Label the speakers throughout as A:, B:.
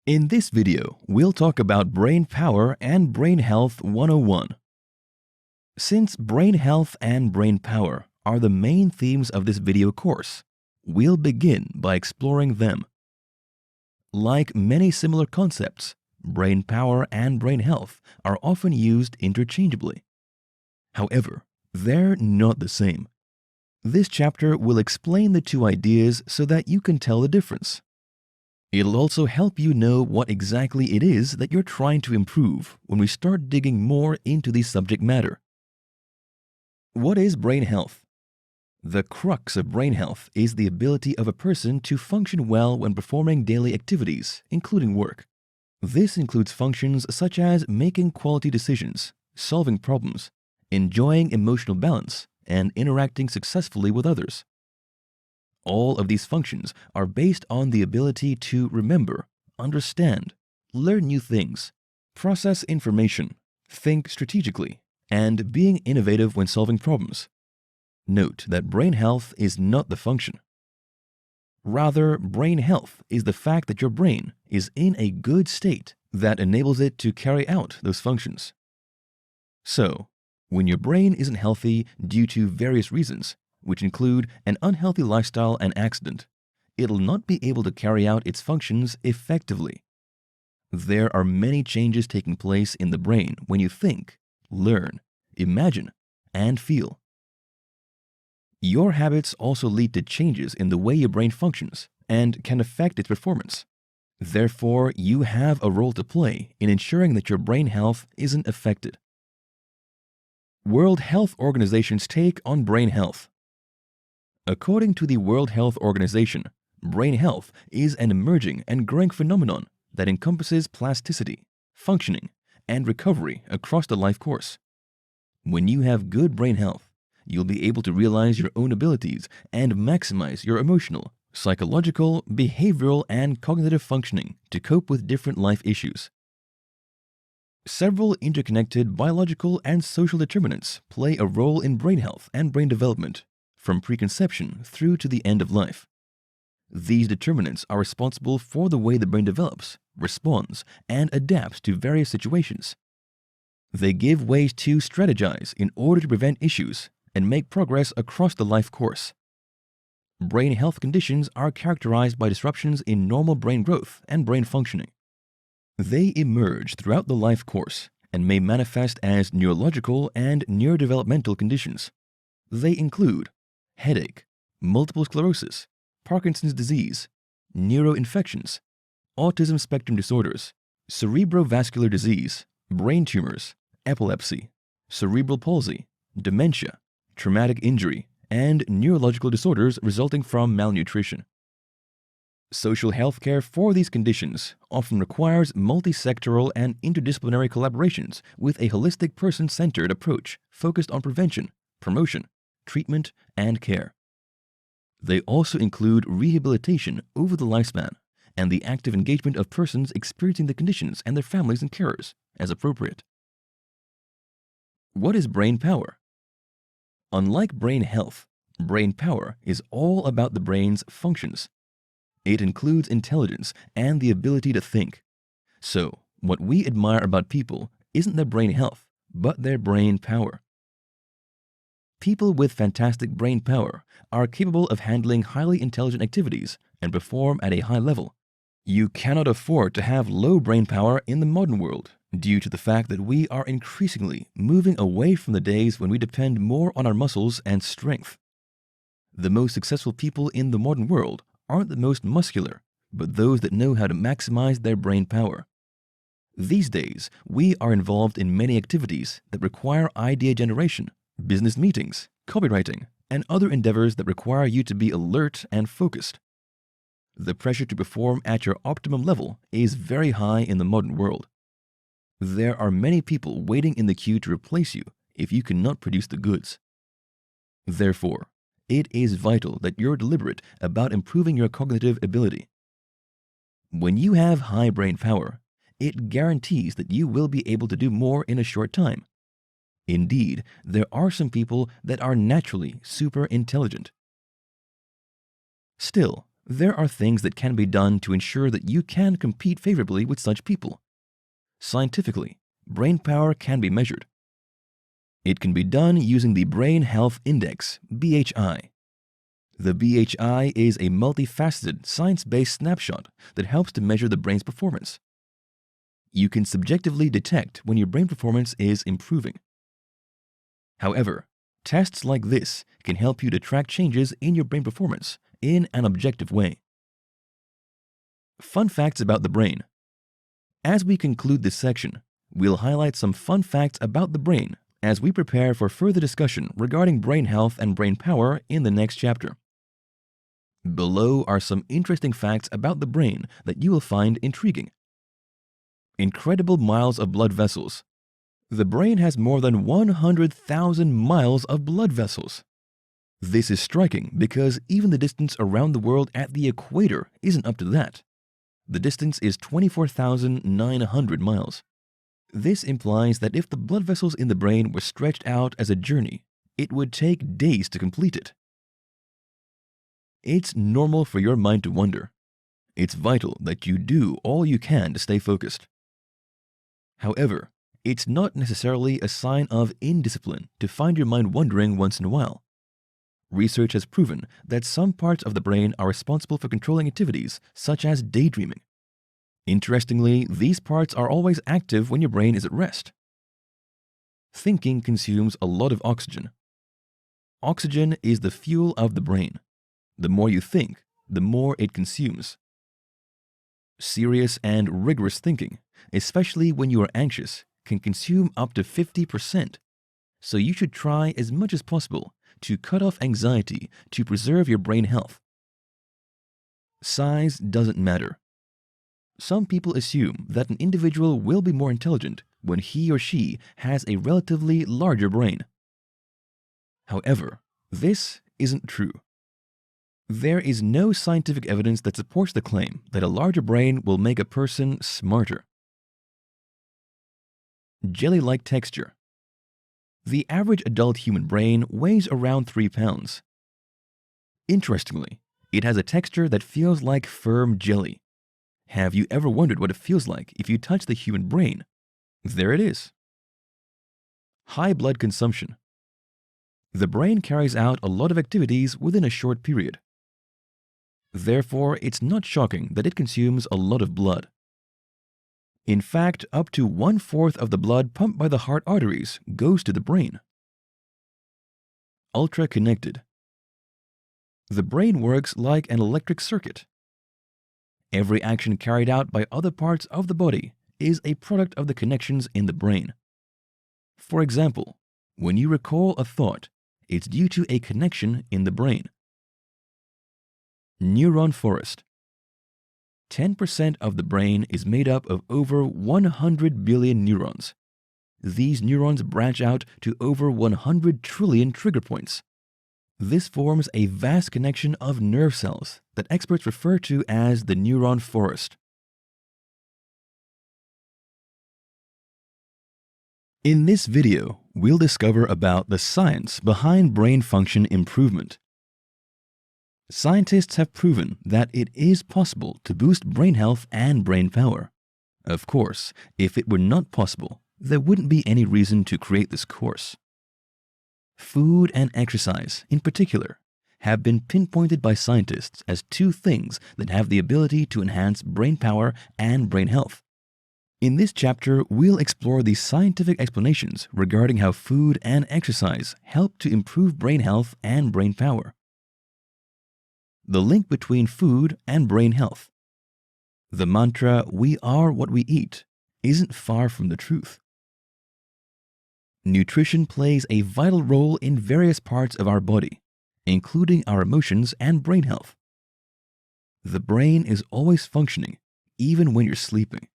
A: In this video, we'll talk about brain power and brain health 101. Since brain health and brain power are the main themes of this video course, we'll begin by exploring them. Like many similar concepts, brain power and brain health are often used interchangeably. However, they're not the same. This chapter will explain the two ideas so that you can tell the difference. It'll also help you know what exactly it is that you're trying to improve when we start digging more into the subject matter. What is brain health? The crux of brain health is the ability of a person to function well when performing daily activities, including work. This includes functions such as making quality decisions, solving problems, enjoying emotional balance, and interacting successfully with others. All of these functions are based on the ability to remember, understand, learn new things, process information, think strategically, and being innovative when solving problems. Note that brain health is not the function. Rather, brain health is the fact that your brain is in a good state that enables it to carry out those functions. So, when your brain isn't healthy due to various reasons, which include an unhealthy lifestyle and accident, it'll not be able to carry out its functions effectively. There are many changes taking place in the brain when you think, learn, imagine, and feel. Your habits also lead to changes in the way your brain functions and can affect its performance. Therefore, you have a role to play in ensuring that your brain health isn't affected. World Health Organization's take on brain health. According to the World Health Organization, brain health is an emerging and growing phenomenon that encompasses plasticity, functioning, and recovery across the life course. When you have good brain health, you'll be able to realize your own abilities and maximize your emotional, psychological, behavioral, and cognitive functioning to cope with different life issues. Several interconnected biological and social determinants play a role in brain health and brain development, from preconception through to the end of life. These determinants are responsible for the way the brain develops, responds, and adapts to various situations. They give ways to strategize in order to prevent issues and make progress across the life course. Brain health conditions are characterized by disruptions in normal brain growth and brain functioning. They emerge throughout the life course and may manifest as neurological and neurodevelopmental conditions. They include headache, multiple sclerosis, Parkinson's disease, neuroinfections, autism spectrum disorders, cerebrovascular disease, brain tumors, epilepsy, cerebral palsy, dementia, traumatic injury, and neurological disorders resulting from malnutrition. Social health care for these conditions often requires multi-sectoral and interdisciplinary collaborations with a holistic person-centered approach focused on prevention, promotion, treatment, and care. They also include rehabilitation over the lifespan and the active engagement of persons experiencing the conditions and their families and carers as appropriate. What is brain power? Unlike brain health, brain power is all about the brain's functions. It includes intelligence and the ability to think. So, what we admire about people isn't their brain health, but their brain power. People with fantastic brain power are capable of handling highly intelligent activities and perform at a high level. You cannot afford to have low brain power in the modern world due to the fact that we are increasingly moving away from the days when we depend more on our muscles and strength. The most successful people in the modern world aren't the most muscular, but those that know how to maximize their brain power. These days, we are involved in many activities that require idea generation, business meetings, copywriting, and other endeavors that require you to be alert and focused. The pressure to perform at your optimum level is very high in the modern world. There are many people waiting in the queue to replace you if you cannot produce the goods. Therefore, it is vital that you're deliberate about improving your cognitive ability. When you have high brain power, it guarantees that you will be able to do more in a short time. Indeed, there are some people that are naturally super intelligent. Still, there are things that can be done to ensure that you can compete favorably with such people. Scientifically, brain power can be measured. It can be done using the Brain Health Index, BHI. The BHI is a multifaceted, science-based snapshot that helps to measure the brain's performance. You can subjectively detect when your brain performance is improving. However, tests like this can help you to track changes in your brain performance in an objective way. Fun facts about the brain. As we conclude this section, we'll highlight some fun facts about the brain as we prepare for further discussion regarding brain health and brain power in the next chapter. Below are some interesting facts about the brain that you will find intriguing. Incredible miles of blood vessels. The brain has more than 100,000 miles of blood vessels. This is striking because even the distance around the world at the equator isn't up to that. The distance is 24,900 miles. This implies that if the blood vessels in the brain were stretched out as a journey, it would take days to complete it. It's normal for your mind to wander. It's vital that you do all you can to stay focused. However, it's not necessarily a sign of indiscipline to find your mind wandering once in a while. Research has proven that some parts of the brain are responsible for controlling activities such as daydreaming. Interestingly, these parts are always active when your brain is at rest. Thinking consumes a lot of oxygen. Oxygen is the fuel of the brain. The more you think, the more it consumes. Serious and rigorous thinking, especially when you are anxious, can consume up to 50%. So you should try as much as possible to cut off anxiety to preserve your brain health. Size doesn't matter. Some people assume that an individual will be more intelligent when he or she has a relatively larger brain. However, this isn't true. There is no scientific evidence that supports the claim that a larger brain will make a person smarter. Jelly-like texture. The average adult human brain weighs around 3 pounds. Interestingly, it has a texture that feels like firm jelly. Have you ever wondered what it feels like if you touch the human brain? There it is. High blood consumption. The brain carries out a lot of activities within a short period. Therefore, it's not shocking that it consumes a lot of blood. In fact, up to 1/4 of the blood pumped by the heart arteries goes to the brain. Ultra-connected. The brain works like an electric circuit. Every action carried out by other parts of the body is a product of the connections in the brain. For example, when you recall a thought, it's due to a connection in the brain. Neuron forest. 10% of the brain is made up of over 100 billion neurons. These neurons branch out to over 100 trillion trigger points. This forms a vast connection of nerve cells that experts refer to as the neuron forest. In this video, we'll discover about the science behind brain function improvement. Scientists have proven that it is possible to boost brain health and brain power. Of course, if it were not possible, there wouldn't be any reason to create this course. Food and exercise, in particular, have been pinpointed by scientists as two things that have the ability to enhance brain power and brain health. In this chapter, we'll explore the scientific explanations regarding how food and exercise help to improve brain health and brain power. The link between food and brain health. The mantra, "We are what we eat," isn't far from the truth. Nutrition plays a vital role in various parts of our body, including our emotions and brain health. The brain is always functioning, even when you're sleeping.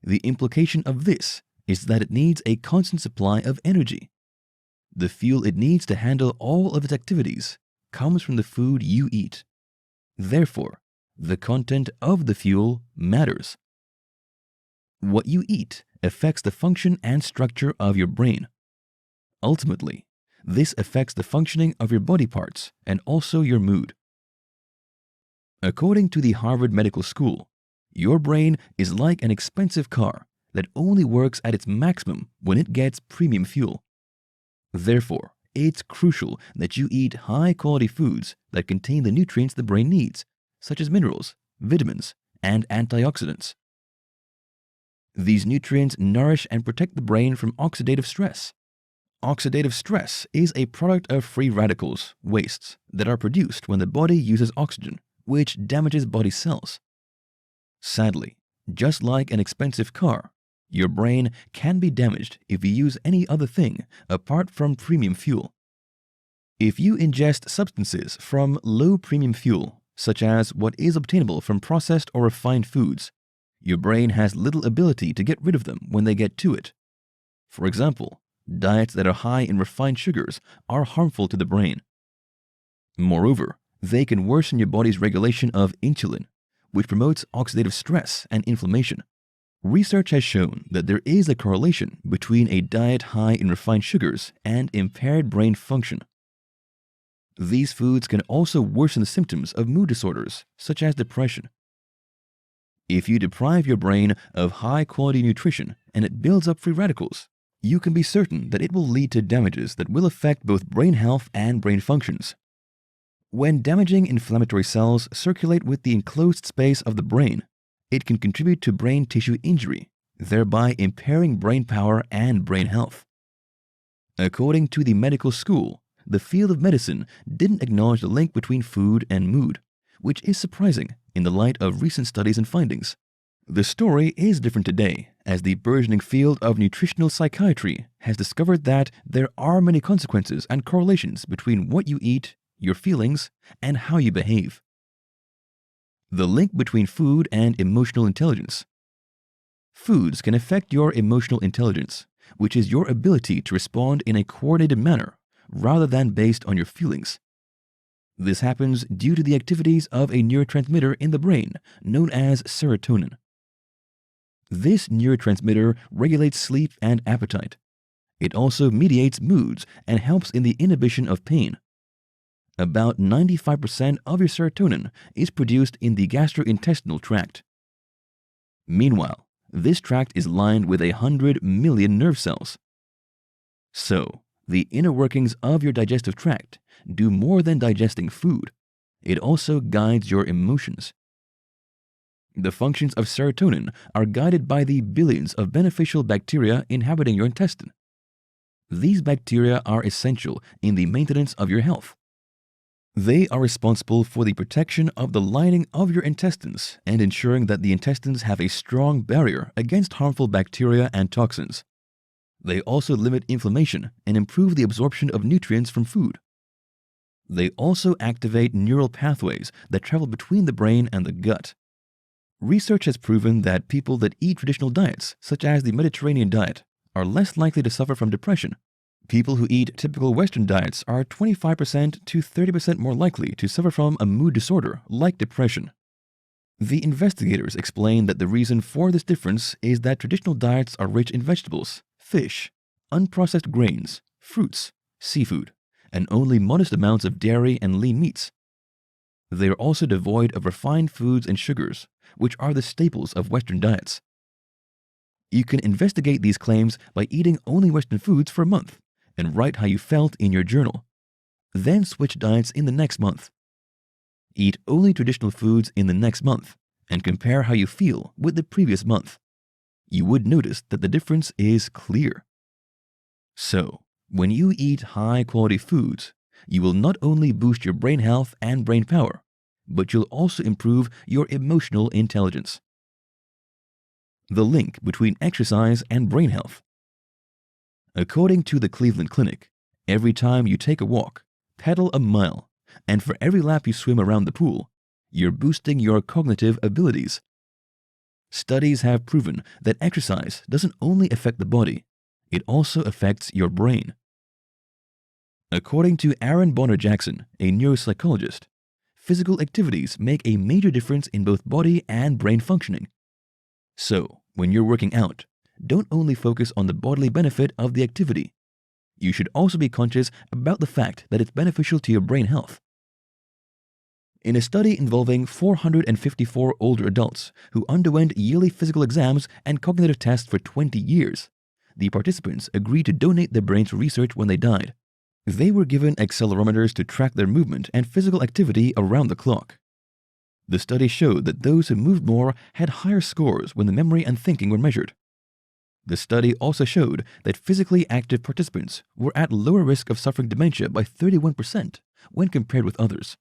A: The implication of this is that it needs a constant supply of energy. The fuel it needs to handle all of its activities comes from the food you eat. Therefore, the content of the fuel matters. What you eat affects the function and structure of your brain. Ultimately, this affects the functioning of your body parts and also your mood. According to the Harvard Medical School, your brain is like an expensive car that only works at its maximum when it gets premium fuel. Therefore, it's crucial that you eat high-quality foods that contain the nutrients the brain needs, such as minerals, vitamins, and antioxidants. These nutrients nourish and protect the brain from oxidative stress. Oxidative stress is a product of free radicals, wastes, that are produced when the body uses oxygen, which damages body cells. Sadly, just like an expensive car, your brain can be damaged if you use any other thing apart from premium fuel. If you ingest substances from low premium fuel, such as what is obtainable from processed or refined foods, your brain has little ability to get rid of them when they get to it. For example, diets that are high in refined sugars are harmful to the brain. Moreover, they can worsen your body's regulation of insulin, which promotes oxidative stress and inflammation. Research has shown that there is a correlation between a diet high in refined sugars and impaired brain function. These foods can also worsen the symptoms of mood disorders, such as depression. If you deprive your brain of high-quality nutrition and it builds up free radicals, you can be certain that it will lead to damages that will affect both brain health and brain functions. When damaging inflammatory cells circulate with the enclosed space of the brain, it can contribute to brain tissue injury, thereby impairing brain power and brain health. According to the medical school, the field of medicine didn't acknowledge the link between food and mood, which is surprising in the light of recent studies and findings. The story is different today, as the burgeoning field of nutritional psychiatry has discovered that there are many consequences and correlations between what you eat, your feelings, and how you behave. The link between food and emotional intelligence. Foods can affect your emotional intelligence, which is your ability to respond in a coordinated manner rather than based on your feelings. This happens due to the activities of a neurotransmitter in the brain known as serotonin. This neurotransmitter regulates sleep and appetite. It also mediates moods and helps in the inhibition of pain. About 95% of your serotonin is produced in the gastrointestinal tract. Meanwhile, this tract is lined with 100 million nerve cells. So, the inner workings of your digestive tract do more than digesting food. It also guides your emotions. The functions of serotonin are guided by the billions of beneficial bacteria inhabiting your intestine. These bacteria are essential in the maintenance of your health. They are responsible for the protection of the lining of your intestines and ensuring that the intestines have a strong barrier against harmful bacteria and toxins. They also limit inflammation and improve the absorption of nutrients from food. They also activate neural pathways that travel between the brain and the gut. Research has proven that people that eat traditional diets, such as the Mediterranean diet, are less likely to suffer from depression. People who eat typical Western diets are 25% to 30% more likely to suffer from a mood disorder like depression. The investigators explain that the reason for this difference is that traditional diets are rich in vegetables, fish, unprocessed grains, fruits, seafood, and only modest amounts of dairy and lean meats. They are also devoid of refined foods and sugars, which are the staples of Western diets. You can investigate these claims by eating only Western foods for a month and write how you felt in your journal. Then switch diets in the next month. Eat only traditional foods in the next month and compare how you feel with the previous month. You would notice that the difference is clear. So, when you eat high-quality foods, you will not only boost your brain health and brain power, but you'll also improve your emotional intelligence. The link between exercise and brain health. According to the Cleveland Clinic, every time you take a walk, pedal a mile, and for every lap you swim around the pool, you're boosting your cognitive abilities. Studies have proven that exercise doesn't only affect the body, it also affects your brain. According to Aaron Bonner Jackson, a neuropsychologist, physical activities make a major difference in both body and brain functioning. So, when you're working out, don't only focus on the bodily benefit of the activity. You should also be conscious about the fact that it's beneficial to your brain health. In a study involving 454 older adults who underwent yearly physical exams and cognitive tests for 20 years, the participants agreed to donate their brains for research when they died. They were given accelerometers to track their movement and physical activity around the clock. The study showed that those who moved more had higher scores when the memory and thinking were measured. The study also showed that physically active participants were at lower risk of suffering dementia by 31% when compared with others.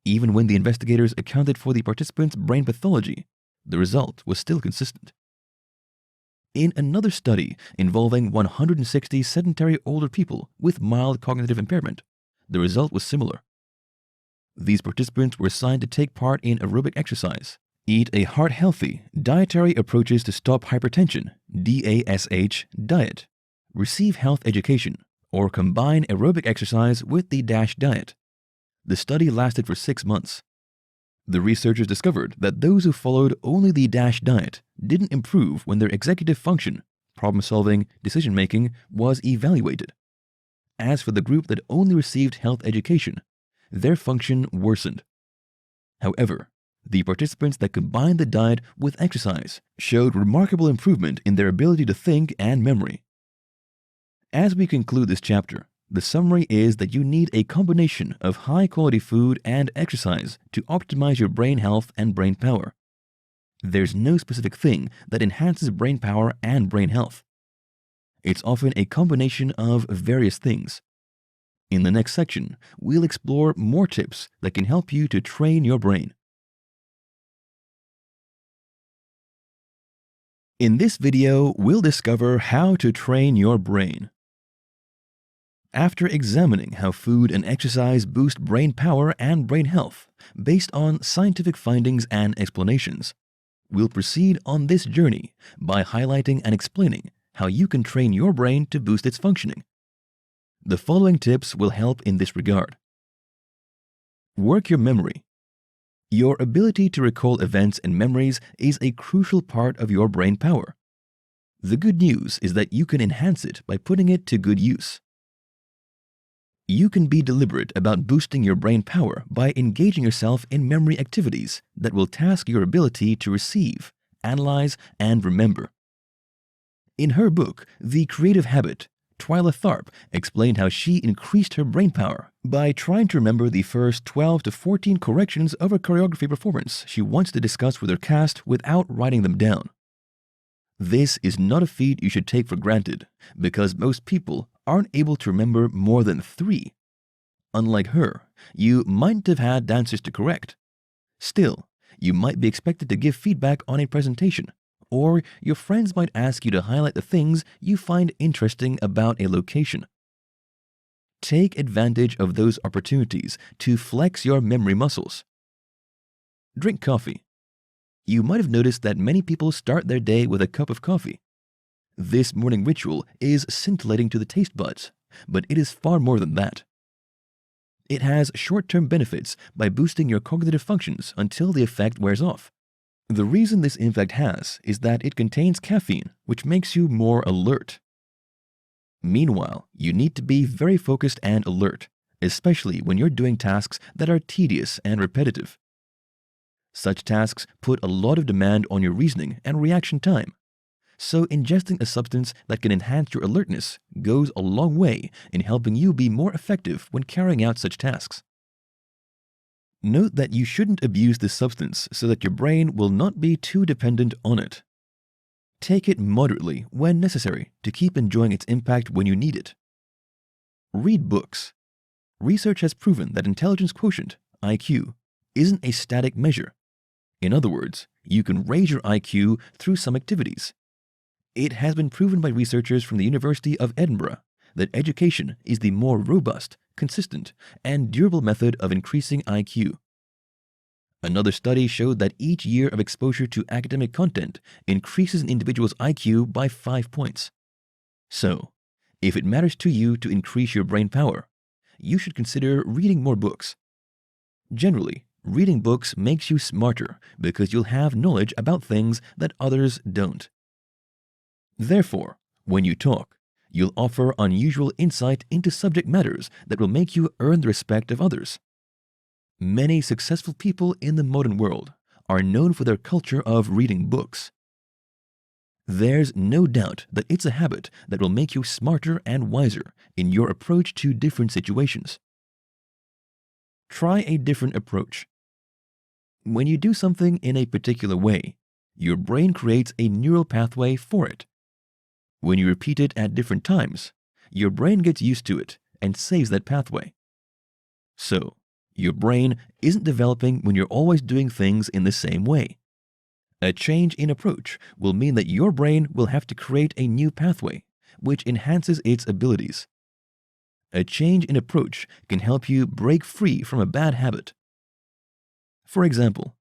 A: Even when the investigators accounted for the participants' brain pathology, the result was still consistent. In another study involving 160 sedentary older people with mild cognitive impairment, the result was similar. These participants were assigned to take part in aerobic exercise, eat a heart-healthy dietary approaches to stop hypertension (DASH) diet, receive health education, or combine aerobic exercise with the DASH diet. The study lasted for 6 months. The researchers discovered that those who followed only the DASH diet didn't improve when their executive function, problem-solving, decision-making was evaluated. As for the group that only received health education, their function worsened. However, the participants that combined the diet with exercise showed remarkable improvement in their ability to think and memory. As we conclude this chapter, the summary is that you need a combination of high-quality food and exercise to optimize your brain health and brain power. There's no specific thing that enhances brain power and brain health. It's often a combination of various things. In the next section, we'll explore more tips that can help you to train your brain. In this video, we'll discover how to train your brain. After examining how food and exercise boost brain power and brain health based on scientific findings and explanations, we'll proceed on this journey by highlighting and explaining how you can train your brain to boost its functioning. The following tips will help in this regard. Work your memory. Your ability to recall events and memories is a crucial part of your brain power. The good news is that you can enhance it by putting it to good use. You can be deliberate about boosting your brain power by engaging yourself in memory activities that will task your ability to receive, analyze, and remember. In her book, The Creative Habit, Twyla Tharp explained how she increased her brain power by trying to remember the first 12 to 14 corrections of a choreography performance she wants to discuss with her cast without writing them down. This is not a feat you should take for granted, because most people aren't able to remember more than 3. Unlike her, you mightn't have had answers to correct. Still, you might be expected to give feedback on a presentation, or your friends might ask you to highlight the things you find interesting about a location. Take advantage of those opportunities to flex your memory muscles. Drink coffee. You might have noticed that many people start their day with a cup of coffee. This morning ritual is scintillating to the taste buds, but it is far more than that. It has short-term benefits by boosting your cognitive functions until the effect wears off. The reason this impact has is that it contains caffeine, which makes you more alert. Meanwhile, you need to be very focused and alert, especially when you're doing tasks that are tedious and repetitive. Such tasks put a lot of demand on your reasoning and reaction time. So ingesting a substance that can enhance your alertness goes a long way in helping you be more effective when carrying out such tasks. Note that you shouldn't abuse this substance so that your brain will not be too dependent on it. Take it moderately when necessary to keep enjoying its impact when you need it. Read books. Research has proven that intelligence quotient, IQ, isn't a static measure. In other words, you can raise your IQ through some activities. It has been proven by researchers from the University of Edinburgh that education is the more robust, consistent, and durable method of increasing IQ. Another study showed that each year of exposure to academic content increases an individual's IQ by 5 points. So, if it matters to you to increase your brain power, you should consider reading more books. Generally, reading books makes you smarter because you'll have knowledge about things that others don't. Therefore, when you talk, you'll offer unusual insight into subject matters that will make you earn the respect of others. Many successful people in the modern world are known for their culture of reading books. There's no doubt that it's a habit that will make you smarter and wiser in your approach to different situations. Try a different approach. When you do something in a particular way, your brain creates a neural pathway for it. When you repeat it at different times, your brain gets used to it and saves that pathway. So, your brain isn't developing when you're always doing things in the same way. A change in approach will mean that your brain will have to create a new pathway, which enhances its abilities. A change in approach can help you break free from a bad habit. For example,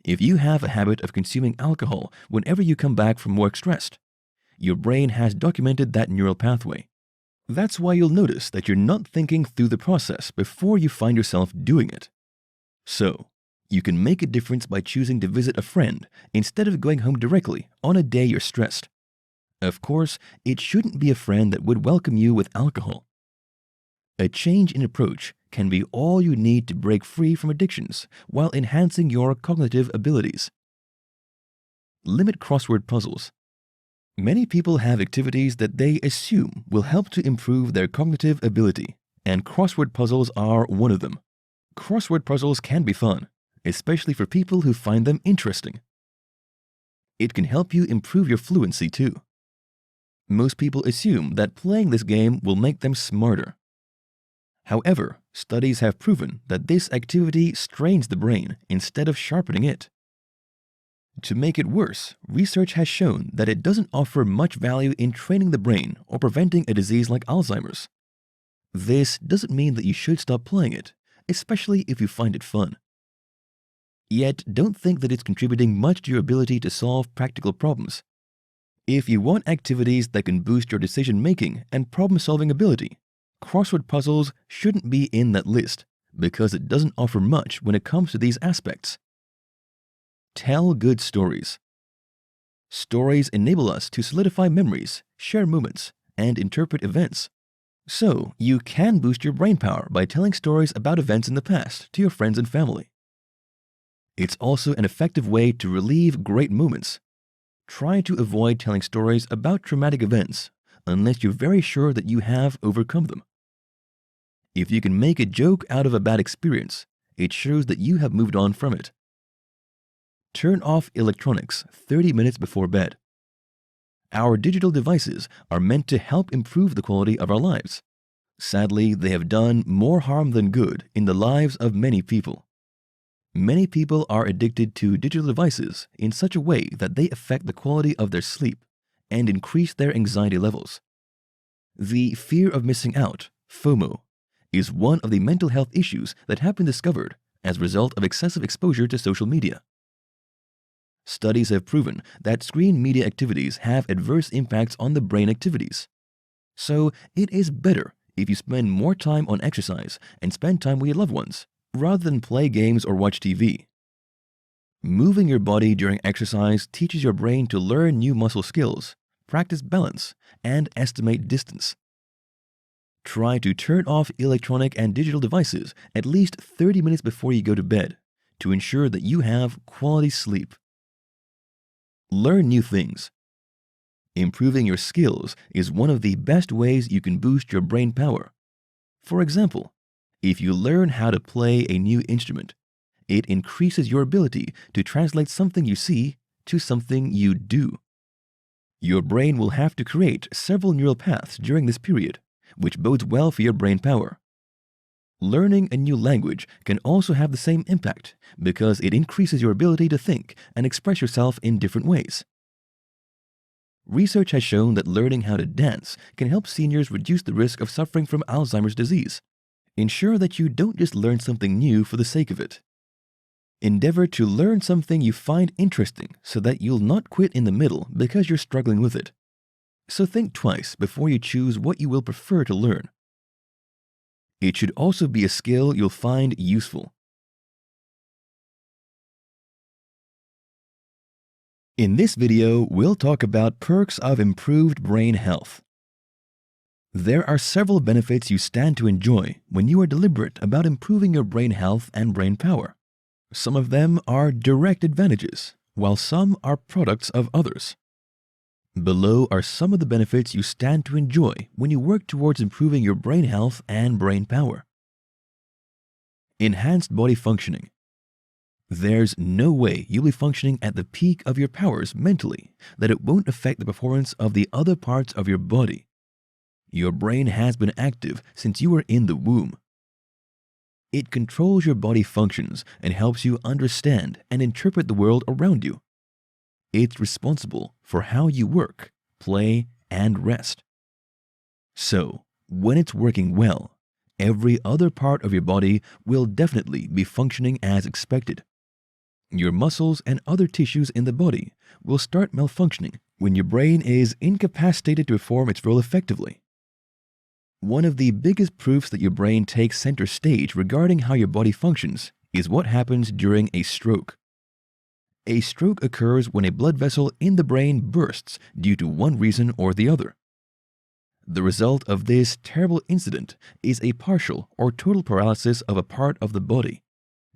A: if you have a habit of consuming alcohol whenever you come back from work stressed, your brain has documented that neural pathway. That's why you'll notice that you're not thinking through the process before you find yourself doing it. So, you can make a difference by choosing to visit a friend instead of going home directly on a day you're stressed. Of course, it shouldn't be a friend that would welcome you with alcohol. A change in approach can be all you need to break free from addictions while enhancing your cognitive abilities. Limit crossword puzzles. Many people have activities that they assume will help to improve their cognitive ability, and crossword puzzles are one of them. Crossword puzzles can be fun, especially for people who find them interesting. It can help you improve your fluency too. Most people assume that playing this game will make them smarter. However, studies have proven that this activity strains the brain instead of sharpening it. To make it worse, research has shown that it doesn't offer much value in training the brain or preventing a disease like Alzheimer's. This doesn't mean that you should stop playing it, especially if you find it fun. Yet, don't think that it's contributing much to your ability to solve practical problems. If you want activities that can boost your decision-making and problem-solving ability, crossword puzzles shouldn't be in that list because it doesn't offer much when it comes to these aspects. Tell good stories. Stories enable us to solidify memories, share moments, and interpret events. So, you can boost your brain power by telling stories about events in the past to your friends and family. It's also an effective way to relieve great moments. Try to avoid telling stories about traumatic events unless you're very sure that you have overcome them. If you can make a joke out of a bad experience, it shows that you have moved on from it. Turn off electronics 30 minutes before bed. Our digital devices are meant to help improve the quality of our lives. Sadly, they have done more harm than good in the lives of many people. Many people are addicted to digital devices in such a way that they affect the quality of their sleep and increase their anxiety levels. The fear of missing out, FOMO, is one of the mental health issues that have been discovered as a result of excessive exposure to social media. Studies have proven that screen media activities have adverse impacts on the brain activities. So it is better if you spend more time on exercise and spend time with your loved ones, rather than play games or watch TV. Moving your body during exercise teaches your brain to learn new muscle skills, practice balance, and estimate distance. Try to turn off electronic and digital devices at least 30 minutes before you go to bed to ensure that you have quality sleep. Learn new things. Improving your skills is one of the best ways you can boost your brain power. For example, if you learn how to play a new instrument, it increases your ability to translate something you see to something you do. Your brain will have to create several neural paths during this period, which bodes well for your brain power. Learning a new language can also have the same impact because it increases your ability to think and express yourself in different ways. Research has shown that learning how to dance can help seniors reduce the risk of suffering from Alzheimer's disease. Ensure that you don't just learn something new for the sake of it. Endeavor to learn something you find interesting so that you'll not quit in the middle because you're struggling with it. So think twice before you choose what you will prefer to learn. It should also be a skill you'll find useful. In this video, we'll talk about perks of improved brain health. There are several benefits you stand to enjoy when you are deliberate about improving your brain health and brain power. Some of them are direct advantages, while some are products of others. Below are some of the benefits you stand to enjoy when you work towards improving your brain health and brain power. Enhanced body functioning. There's no way you'll be functioning at the peak of your powers mentally that it won't affect the performance of the other parts of your body. Your brain has been active since you were in the womb. It controls your body functions and helps you understand and interpret the world around you. It's responsible for how you work, play, and rest. So, when it's working well, every other part of your body will definitely be functioning as expected. Your muscles and other tissues in the body will start malfunctioning when your brain is incapacitated to perform its role effectively. One of the biggest proofs that your brain takes center stage regarding how your body functions is what happens during a stroke. A stroke occurs when a blood vessel in the brain bursts due to one reason or the other. The result of this terrible incident is a partial or total paralysis of a part of the body.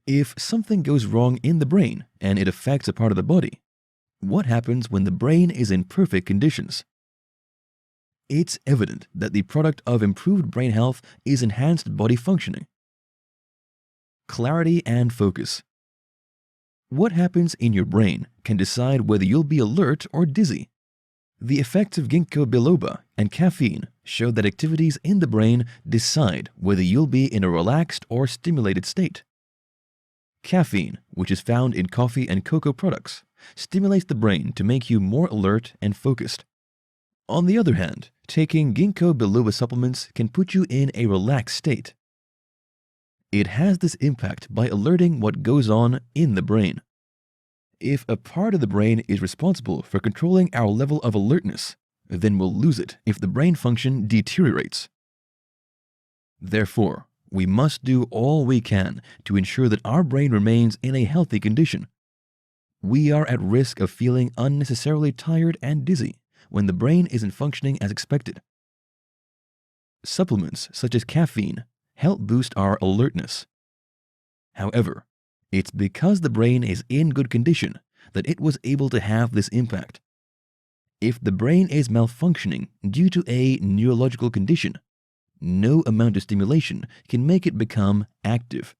A: If something goes wrong in the brain and it affects a part of the body, what happens when the brain is in perfect conditions? It's evident that the product of improved brain health is enhanced body functioning. Clarity and focus. What happens in your brain can decide whether you'll be alert or dizzy. The effects of ginkgo biloba and caffeine show that activities in the brain decide whether you'll be in a relaxed or stimulated state. Caffeine, which is found in coffee and cocoa products, stimulates the brain to make you more alert and focused. On the other hand, taking ginkgo biloba supplements can put you in a relaxed state. It has this impact by alerting what goes on in the brain. If a part of the brain is responsible for controlling our level of alertness, then we'll lose it if the brain function deteriorates. Therefore, we must do all we can to ensure that our brain remains in a healthy condition. We are at risk of feeling unnecessarily tired and dizzy when the brain isn't functioning as expected. Supplements such as caffeine help boost our alertness. However, it's because the brain is in good condition that it was able to have this impact. If the brain is malfunctioning due to a neurological condition, no amount of stimulation can make it become active.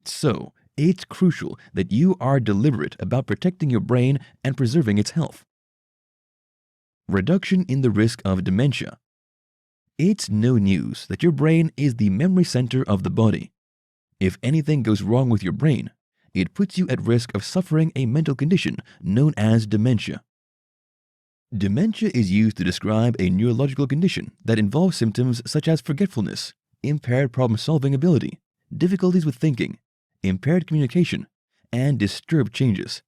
A: So, it's crucial that you are deliberate about protecting your brain and preserving its health. Reduction in the risk of dementia. It's no news that your brain is the memory center of the body. If anything goes wrong with your brain, it puts you at risk of suffering a mental condition known as dementia. Dementia is used to describe a neurological condition that involves symptoms such as forgetfulness, impaired problem-solving ability, difficulties with thinking, impaired communication, and disturbed changes.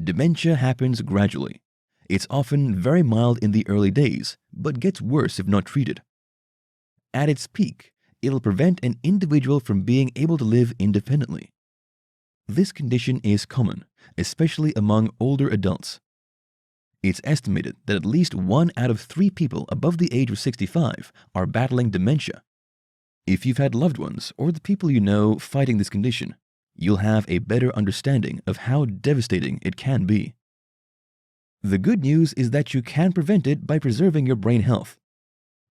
A: Dementia happens gradually. It's often very mild in the early days, but gets worse if not treated. At its peak, it'll prevent an individual from being able to live independently. This condition is common, especially among older adults. It's estimated that at least 1 out of 3 people above the age of 65 are battling dementia. If you've had loved ones or the people you know fighting this condition, you'll have a better understanding of how devastating it can be. The good news is that you can prevent it by preserving your brain health.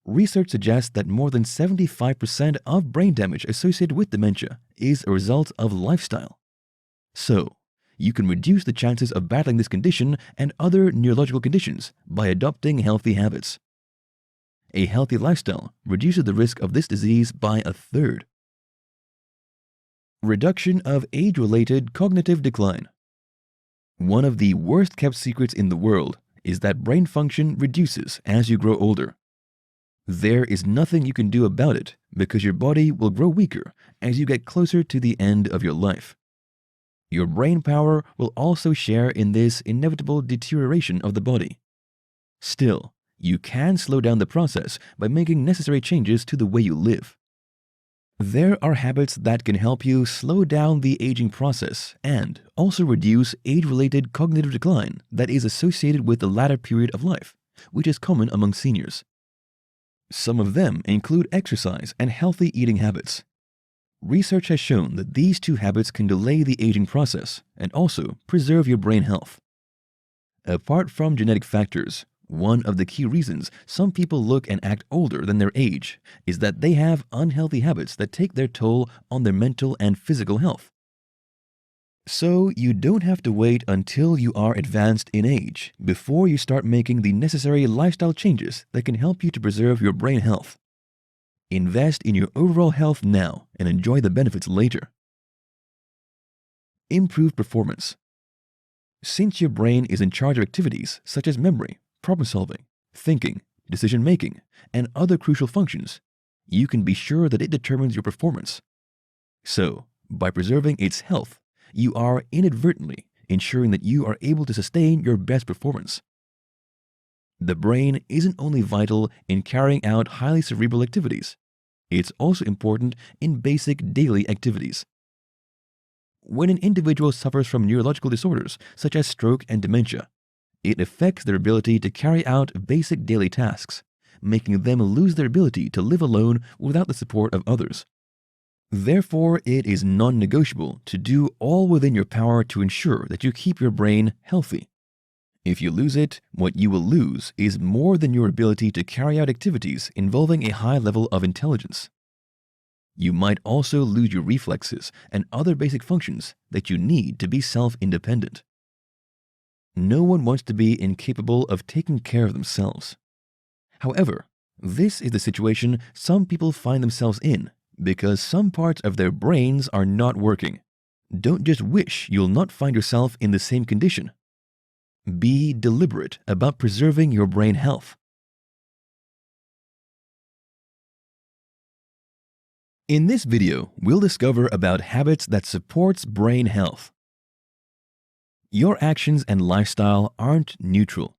A: Research suggests that more than 75% of brain damage associated with dementia is a result of lifestyle. So, you can reduce the chances of battling this condition and other neurological conditions by adopting healthy habits. A healthy lifestyle reduces the risk of this disease by 1/3. Reduction of age-related cognitive decline. One of the worst-kept secrets in the world is that brain function reduces as you grow older. There is nothing you can do about it because your body will grow weaker as you get closer to the end of your life. Your brain power will also share in this inevitable deterioration of the body. Still, you can slow down the process by making necessary changes to the way you live. There are habits that can help you slow down the aging process and also reduce age-related cognitive decline that is associated with the latter period of life, which is common among seniors. Some of them include exercise and healthy eating habits. Research has shown that these two habits can delay the aging process and also preserve your brain health. Apart from genetic factors, one of the key reasons some people look and act older than their age is that they have unhealthy habits that take their toll on their mental and physical health. So you don't have to wait until you are advanced in age before you start making the necessary lifestyle changes that can help you to preserve your brain health. Invest in your overall health now and enjoy the benefits later. Improved performance. Since your brain is in charge of activities such as memory, problem solving, thinking, decision making, and other crucial functions, you can be sure that it determines your performance. So, by preserving its health, you are inadvertently ensuring that you are able to sustain your best performance. The brain isn't only vital in carrying out highly cerebral activities, it's also important in basic daily activities. When an individual suffers from neurological disorders such as stroke and dementia, it affects their ability to carry out basic daily tasks, making them lose their ability to live alone without the support of others. Therefore, it is non-negotiable to do all within your power to ensure that you keep your brain healthy. If you lose it, what you will lose is more than your ability to carry out activities involving a high level of intelligence. You might also lose your reflexes and other basic functions that you need to be self-independent. No one wants to be incapable of taking care of themselves. However, this is the situation some people find themselves in because some parts of their brains are not working. Don't just wish you'll not find yourself in the same condition. Be deliberate about preserving your brain health. In this video, we'll discover about habits that supports brain health. Your actions and lifestyle aren't neutral.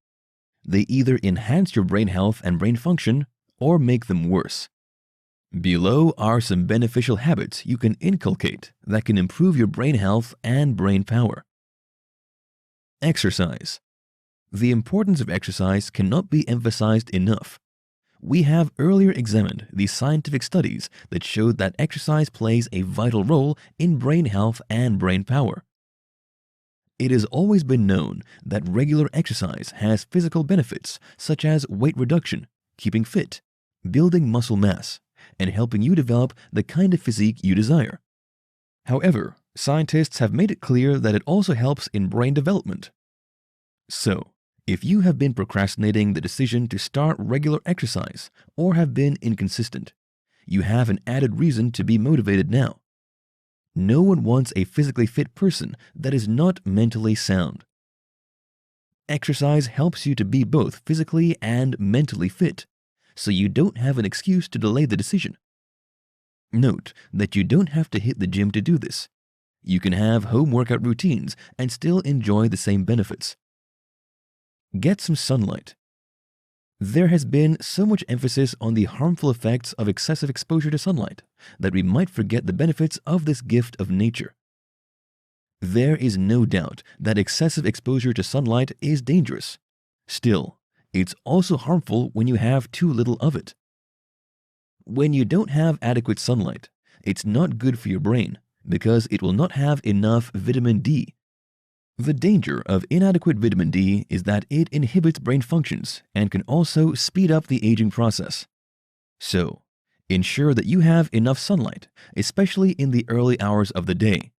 A: They either enhance your brain health and brain function or make them worse. Below are some beneficial habits you can inculcate that can improve your brain health and brain power. Exercise. The importance of exercise cannot be emphasized enough. We have earlier examined the scientific studies that showed that exercise plays a vital role in brain health and brain power. It has always been known that regular exercise has physical benefits such as weight reduction, keeping fit, building muscle mass, and helping you develop the kind of physique you desire. However, scientists have made it clear that it also helps in brain development. So, if you have been procrastinating the decision to start regular exercise or have been inconsistent, you have an added reason to be motivated now. No one wants a physically fit person that is not mentally sound. Exercise helps you to be both physically and mentally fit, so you don't have an excuse to delay the decision. Note that you don't have to hit the gym to do this. You can have home workout routines and still enjoy the same benefits. Get some sunlight. There has been so much emphasis on the harmful effects of excessive exposure to sunlight that we might forget the benefits of this gift of nature. There is no doubt that excessive exposure to sunlight is dangerous. Still, it's also harmful when you have too little of it. When you don't have adequate sunlight, it's not good for your brain because it will not have enough vitamin D. The danger of inadequate vitamin D is that it inhibits brain functions and can also speed up the aging process. So, ensure that you have enough sunlight, especially in the early hours of the day.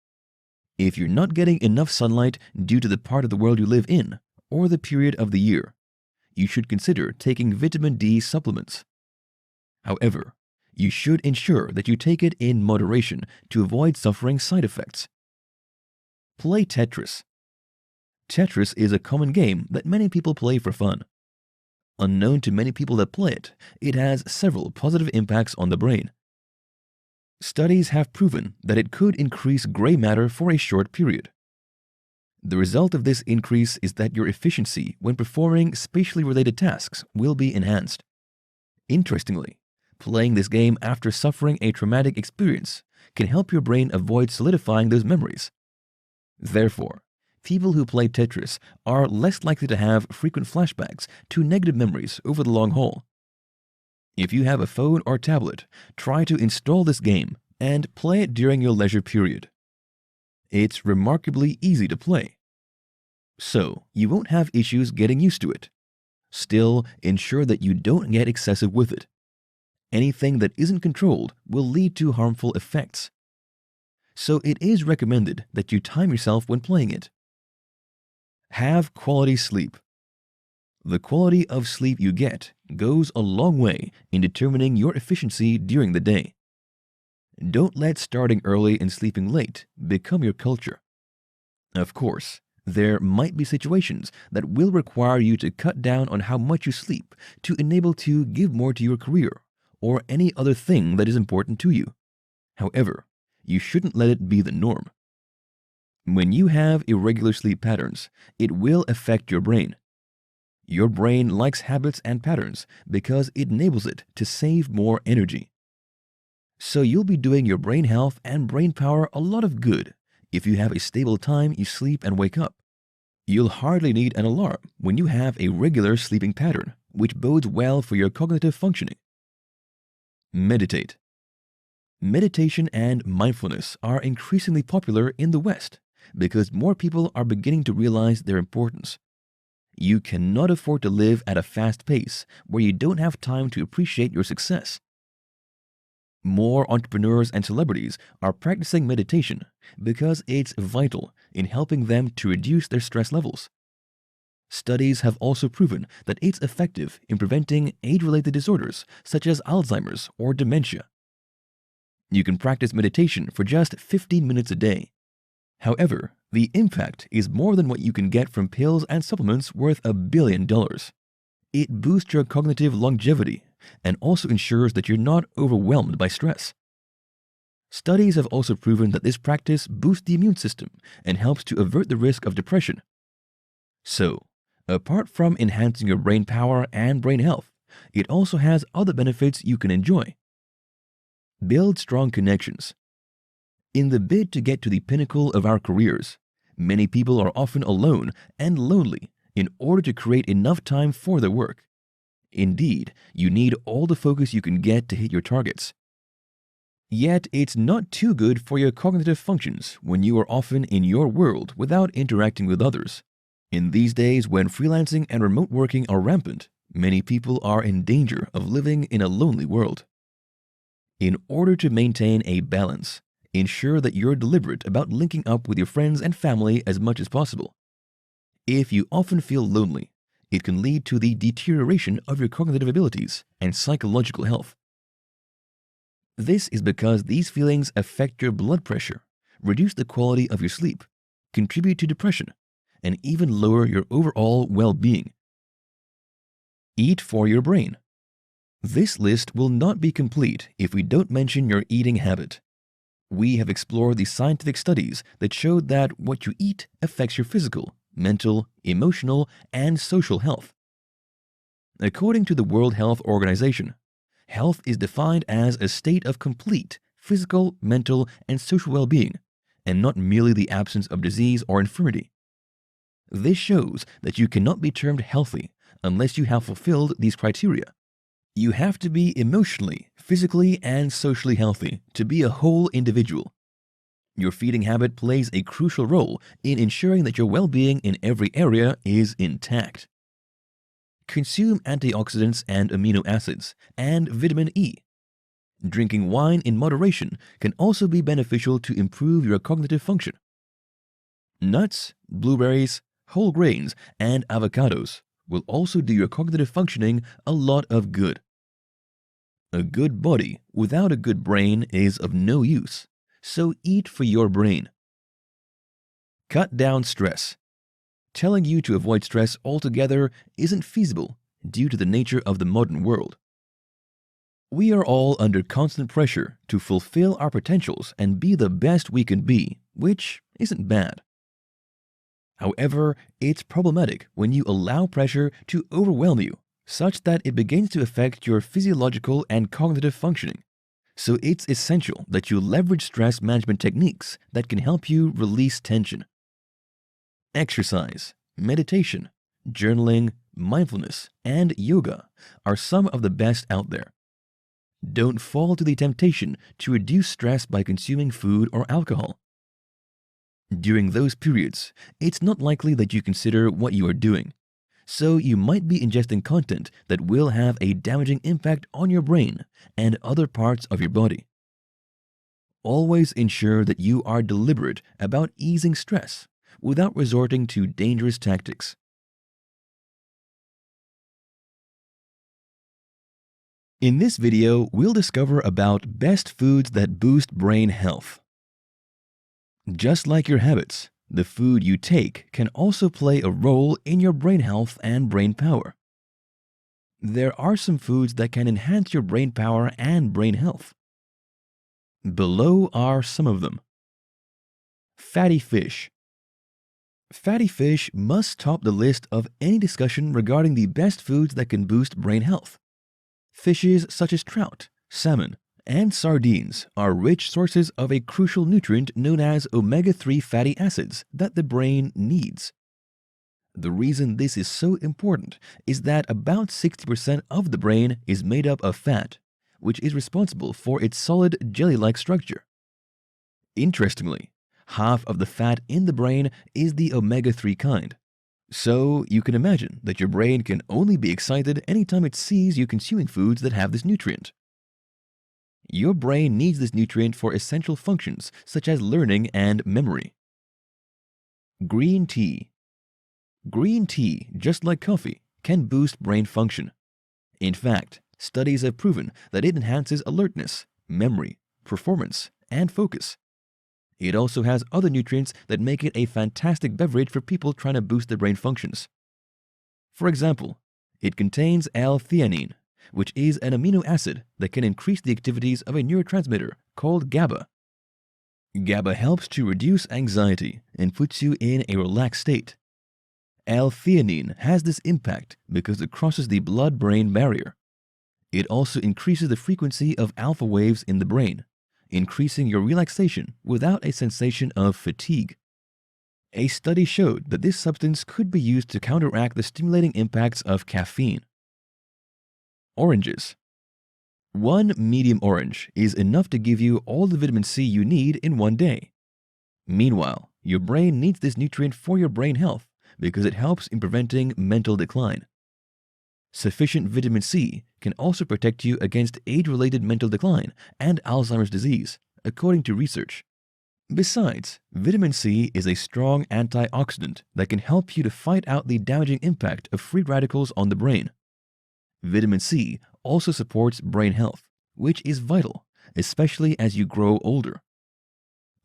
A: If you're not getting enough sunlight due to the part of the world you live in or the period of the year, you should consider taking vitamin D supplements. However, you should ensure that you take it in moderation to avoid suffering side effects. Play Tetris. Tetris is a common game that many people play for fun. Unknown to many people that play it, it has several positive impacts on the brain. Studies have proven that it could increase gray matter for a short period. The result of this increase is that your efficiency when performing spatially related tasks will be enhanced. Interestingly, playing this game after suffering a traumatic experience can help your brain avoid solidifying those memories. Therefore, people who play Tetris are less likely to have frequent flashbacks to negative memories over the long haul. If you have a phone or tablet, try to install this game and play it during your leisure period. It's remarkably easy to play, so you won't have issues getting used to it. Still, ensure that you don't get excessive with it. Anything that isn't controlled will lead to harmful effects. So it is recommended that you time yourself when playing it. Have quality sleep. The quality of sleep you get goes a long way in determining your efficiency during the day. Don't let starting early and sleeping late become your culture. Of course, there might be situations that will require you to cut down on how much you sleep to enable to give more to your career or any other thing that is important to you. However, you shouldn't let it be the norm. When you have irregular sleep patterns, it will affect your brain. Your brain likes habits and patterns because it enables it to save more energy. So you'll be doing your brain health and brain power a lot of good if you have a stable time you sleep and wake up. You'll hardly need an alarm when you have a regular sleeping pattern, which bodes well for your cognitive functioning. Meditate. Meditation and mindfulness are increasingly popular in the West because more people are beginning to realize their importance. You cannot afford to live at a fast pace where you don't have time to appreciate your success. More entrepreneurs and celebrities are practicing meditation because it's vital in helping them to reduce their stress levels. Studies have also proven that it's effective in preventing age-related disorders such as Alzheimer's or dementia. You can practice meditation for just 15 minutes a day. However, the impact is more than what you can get from pills and supplements worth $1 billion. It boosts your cognitive longevity and also ensures that you're not overwhelmed by stress. Studies have also proven that this practice boosts the immune system and helps to avert the risk of depression. So, apart from enhancing your brain power and brain health, it also has other benefits you can enjoy. Build strong connections. In the bid to get to the pinnacle of our careers, many people are often alone and lonely in order to create enough time for their work. Indeed, you need all the focus you can get to hit your targets. Yet, it's not too good for your cognitive functions when you are often in your world without interacting with others. In these days when freelancing and remote working are rampant, many people are in danger of living in a lonely world. In order to maintain a balance, ensure that you're deliberate about linking up with your friends and family as much as possible. If you often feel lonely, it can lead to the deterioration of your cognitive abilities and psychological health. This is because these feelings affect your blood pressure, reduce the quality of your sleep, contribute to depression, and even lower your overall well-being. Eat for your brain. This list will not be complete if we don't mention your eating habit. We have explored the scientific studies that showed that what you eat affects your physical, mental, emotional, and social health. According to the World Health Organization, health is defined as a state of complete physical, mental, and social well-being, and not merely the absence of disease or infirmity. This shows that you cannot be termed healthy unless you have fulfilled these criteria. You have to be emotionally, physically, and socially healthy to be a whole individual. Your feeding habit plays a crucial role in ensuring that your well-being in every area is intact. Consume antioxidants and amino acids and vitamin E. Drinking wine in moderation can also be beneficial to improve your cognitive function. Nuts, blueberries, whole grains, and avocados will also do your cognitive functioning a lot of good. A good body without a good brain is of no use, so eat for your brain. Cut down stress. Telling you to avoid stress altogether isn't feasible due to the nature of the modern world. We are all under constant pressure to fulfill our potentials and be the best we can be, which isn't bad. However, it's problematic when you allow pressure to overwhelm you, such that it begins to affect your physiological and cognitive functioning. So it's essential that you leverage stress management techniques that can help you release tension. Exercise, meditation, journaling, mindfulness, and yoga are some of the best out there. Don't fall to the temptation to reduce stress by consuming food or alcohol. During those periods, it's not likely that you consider what you are doing, so you might be ingesting content that will have a damaging impact on your brain and other parts of your body. Always ensure that you are deliberate about easing stress without resorting to dangerous tactics. In this video, we'll discover about best foods that boost brain health. Just like your habits, the food you take can also play a role in your brain health and brain power. There are some foods that can enhance your brain power and brain health. Below are some of them. Fatty fish. Fatty fish must top the list of any discussion regarding the best foods that can boost brain health. Fishes such as trout, salmon, and sardines are rich sources of a crucial nutrient known as omega-3 fatty acids that the brain needs. The reason this is so important is that about 60% of the brain is made up of fat, which is responsible for its solid jelly-like structure. Interestingly, half of the fat in the brain is the omega-3 kind. So you can imagine that your brain can only be excited anytime it sees you consuming foods that have this nutrient. Your brain needs this nutrient for essential functions such as learning and memory. Green tea. Green tea, just like coffee, can boost brain function. In fact, studies have proven that it enhances alertness, memory, performance, and focus. It also has other nutrients that make it a fantastic beverage for people trying to boost their brain functions. For example, it contains L-theanine, which is an amino acid that can increase the activities of a neurotransmitter called GABA. GABA helps to reduce anxiety and puts you in a relaxed state. L-theanine has this impact because it crosses the blood-brain barrier. It also increases the frequency of alpha waves in the brain, increasing your relaxation without a sensation of fatigue. A study showed that this substance could be used to counteract the stimulating impacts of caffeine. Oranges. One medium orange is enough to give you all the vitamin C you need in one day. Meanwhile, your brain needs this nutrient for your brain health because it helps in preventing mental decline. Sufficient vitamin C can also protect you against age-related mental decline and Alzheimer's disease, according to research. Besides, vitamin C is a strong antioxidant that can help you to fight out the damaging impact of free radicals on the brain. Vitamin C also supports brain health, which is vital, especially as you grow older.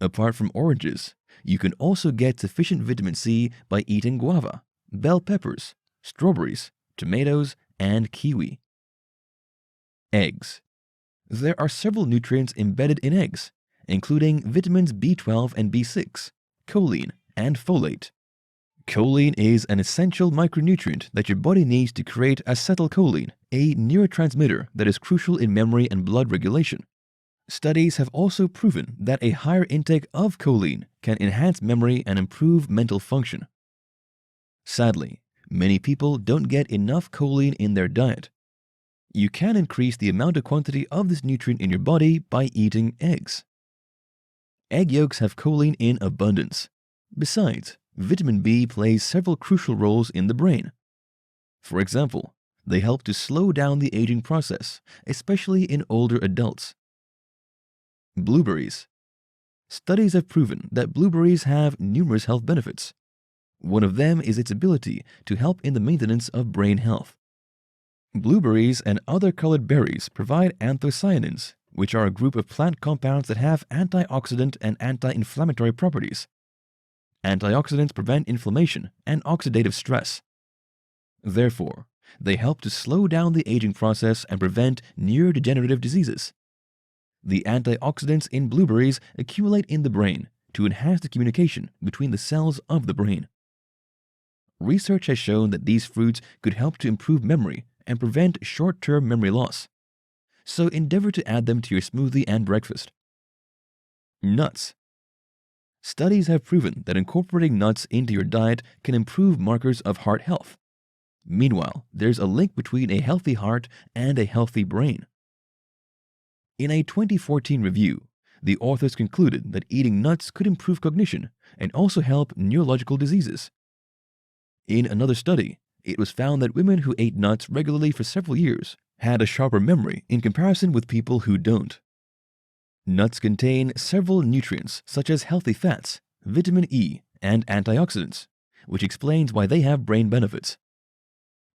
A: Apart from oranges, you can also get sufficient vitamin C by eating guava, bell peppers, strawberries, tomatoes, and kiwi. Eggs. There are several nutrients embedded in eggs, including vitamins B12 and B6, choline, and folate. Choline is an essential micronutrient that your body needs to create acetylcholine, a neurotransmitter that is crucial in memory and blood regulation. Studies have also proven that a higher intake of choline can enhance memory and improve mental function. Sadly, many people don't get enough choline in their diet. You can increase the amount of quantity of this nutrient in your body by eating eggs. Egg yolks have choline in abundance. Besides, vitamin B plays several crucial roles in the brain. For example, they help to slow down the aging process, especially in older adults. Blueberries. Studies have proven that blueberries have numerous health benefits. One of them is its ability to help in the maintenance of brain health. Blueberries and other colored berries provide anthocyanins, which are a group of plant compounds that have antioxidant and anti-inflammatory properties. Antioxidants prevent inflammation and oxidative stress. Therefore, they help to slow down the aging process and prevent neurodegenerative diseases. The antioxidants in blueberries accumulate in the brain to enhance the communication between the cells of the brain. Research has shown that these fruits could help to improve memory and prevent short-term memory loss. So endeavor to add them to your smoothie and breakfast. Nuts. Studies have proven that incorporating nuts into your diet can improve markers of heart health. Meanwhile, there's a link between a healthy heart and a healthy brain. In a 2014 review, the authors concluded that eating nuts could improve cognition and also help neurological diseases. In another study, it was found that women who ate nuts regularly for several years had a sharper memory in comparison with people who don't. Nuts contain several nutrients such as healthy fats, vitamin E, and antioxidants, which explains why they have brain benefits.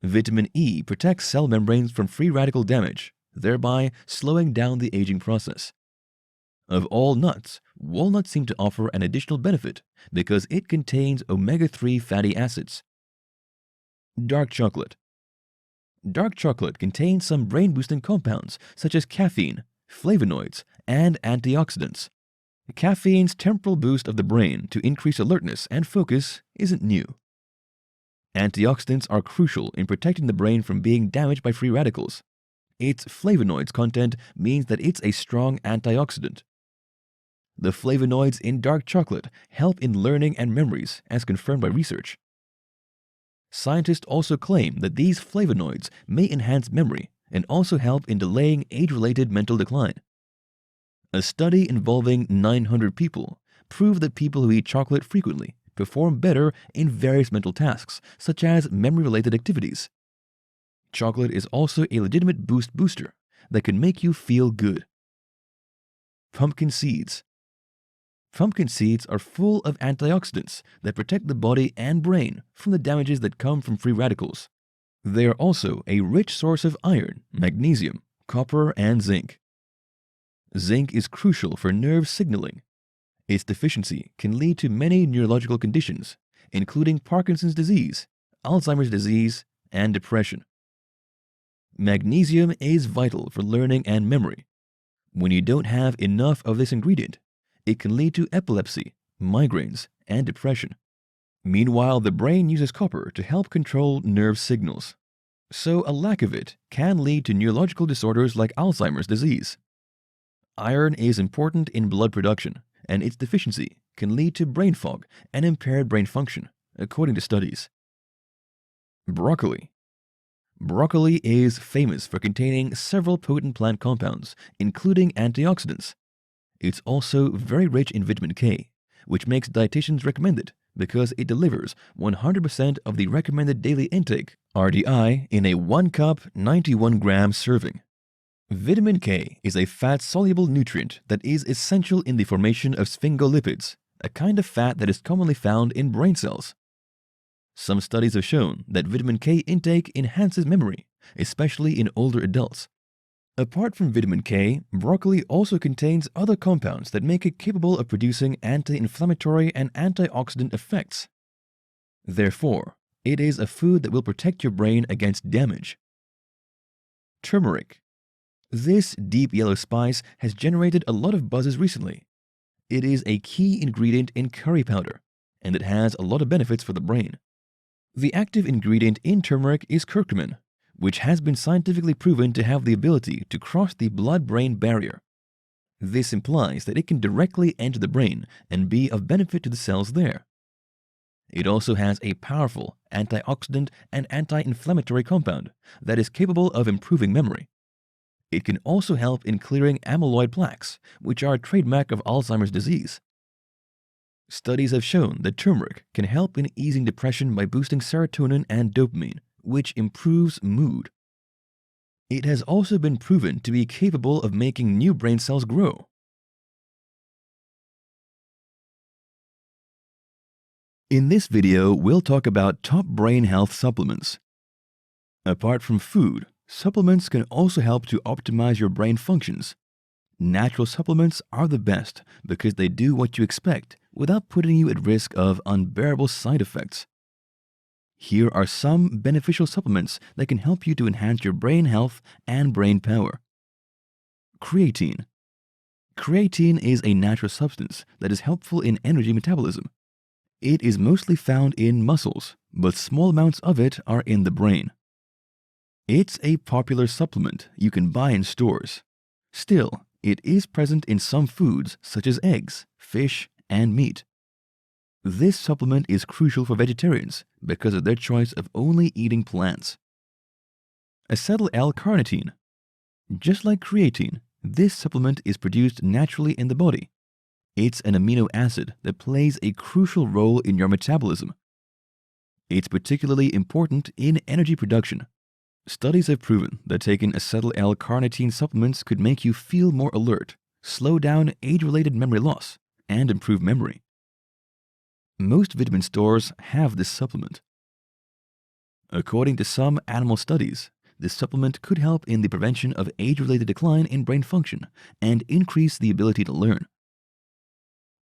A: Vitamin E protects cell membranes from free radical damage, thereby slowing down the aging process. Of all nuts, walnuts seem to offer an additional benefit because it contains omega-3 fatty acids. Dark chocolate. Dark chocolate contains some brain-boosting compounds such as caffeine, flavonoids, and antioxidants. Caffeine's temporal boost of the brain to increase alertness and focus isn't new. Antioxidants are crucial in protecting the brain from being damaged by free radicals. Its flavonoids content means that it's a strong antioxidant. The flavonoids in dark chocolate help in learning and memories, as confirmed by research. Scientists also claim that these flavonoids may enhance memory and also help in delaying age-related mental decline. A study involving 900 people proved that people who eat chocolate frequently perform better in various mental tasks, such as memory-related activities. Chocolate is also a legitimate booster that can make you feel good. Pumpkin seeds. Pumpkin seeds are full of antioxidants that protect the body and brain from the damages that come from free radicals. They are also a rich source of iron, magnesium, copper, and zinc. Zinc is crucial for nerve signaling. Its deficiency can lead to many neurological conditions, including Parkinson's disease, Alzheimer's disease, and depression. Magnesium is vital for learning and memory. When you don't have enough of this ingredient, it can lead to epilepsy, migraines, and depression. Meanwhile, the brain uses copper to help control nerve signals. So a lack of it can lead to neurological disorders like Alzheimer's disease. Iron is important in blood production, and its deficiency can lead to brain fog and impaired brain function, according to studies. Broccoli. Broccoli is famous for containing several potent plant compounds, including antioxidants. It's also very rich in vitamin K, which makes dietitians recommend it because it delivers 100% of the recommended daily intake, RDI, in a 1 cup 91-gram serving. Vitamin K is a fat-soluble nutrient that is essential in the formation of sphingolipids, a kind of fat that is commonly found in brain cells. Some studies have shown that vitamin K intake enhances memory, especially in older adults. Apart from vitamin K, broccoli also contains other compounds that make it capable of producing anti-inflammatory and antioxidant effects. Therefore, it is a food that will protect your brain against damage. Turmeric. This deep yellow spice has generated a lot of buzzes recently. It is a key ingredient in curry powder, and it has a lot of benefits for the brain. The active ingredient in turmeric is curcumin, which has been scientifically proven to have the ability to cross the blood-brain barrier. This implies that it can directly enter the brain and be of benefit to the cells there. It also has a powerful antioxidant and anti-inflammatory compound that is capable of improving memory. It can also help in clearing amyloid plaques, which are a trademark of Alzheimer's disease. Studies have shown that turmeric can help in easing depression by boosting serotonin and dopamine, which improves mood. It has also been proven to be capable of making new brain cells grow. In this video, we'll talk about top brain health supplements. Apart from food, supplements can also help to optimize your brain functions. Natural supplements are the best because they do what you expect without putting you at risk of unbearable side effects. Here are some beneficial supplements that can help you to enhance your brain health and brain power. Creatine. Creatine is a natural substance that is helpful in energy metabolism. It is mostly found in muscles, but small amounts of it are in the brain. It's a popular supplement you can buy in stores. Still, it is present in some foods such as eggs, fish, and meat. This supplement is crucial for vegetarians because of their choice of only eating plants. Acetyl-L-carnitine. Just like creatine, This supplement is produced naturally in the body. It's an amino acid that plays a crucial role in your metabolism. It's particularly important in energy production. Studies have proven that taking acetyl L-carnitine supplements could make you feel more alert, slow down age-related memory loss, and improve memory. Most vitamin stores have this supplement. According to some animal studies, this supplement could help in the prevention of age-related decline in brain function and increase the ability to learn.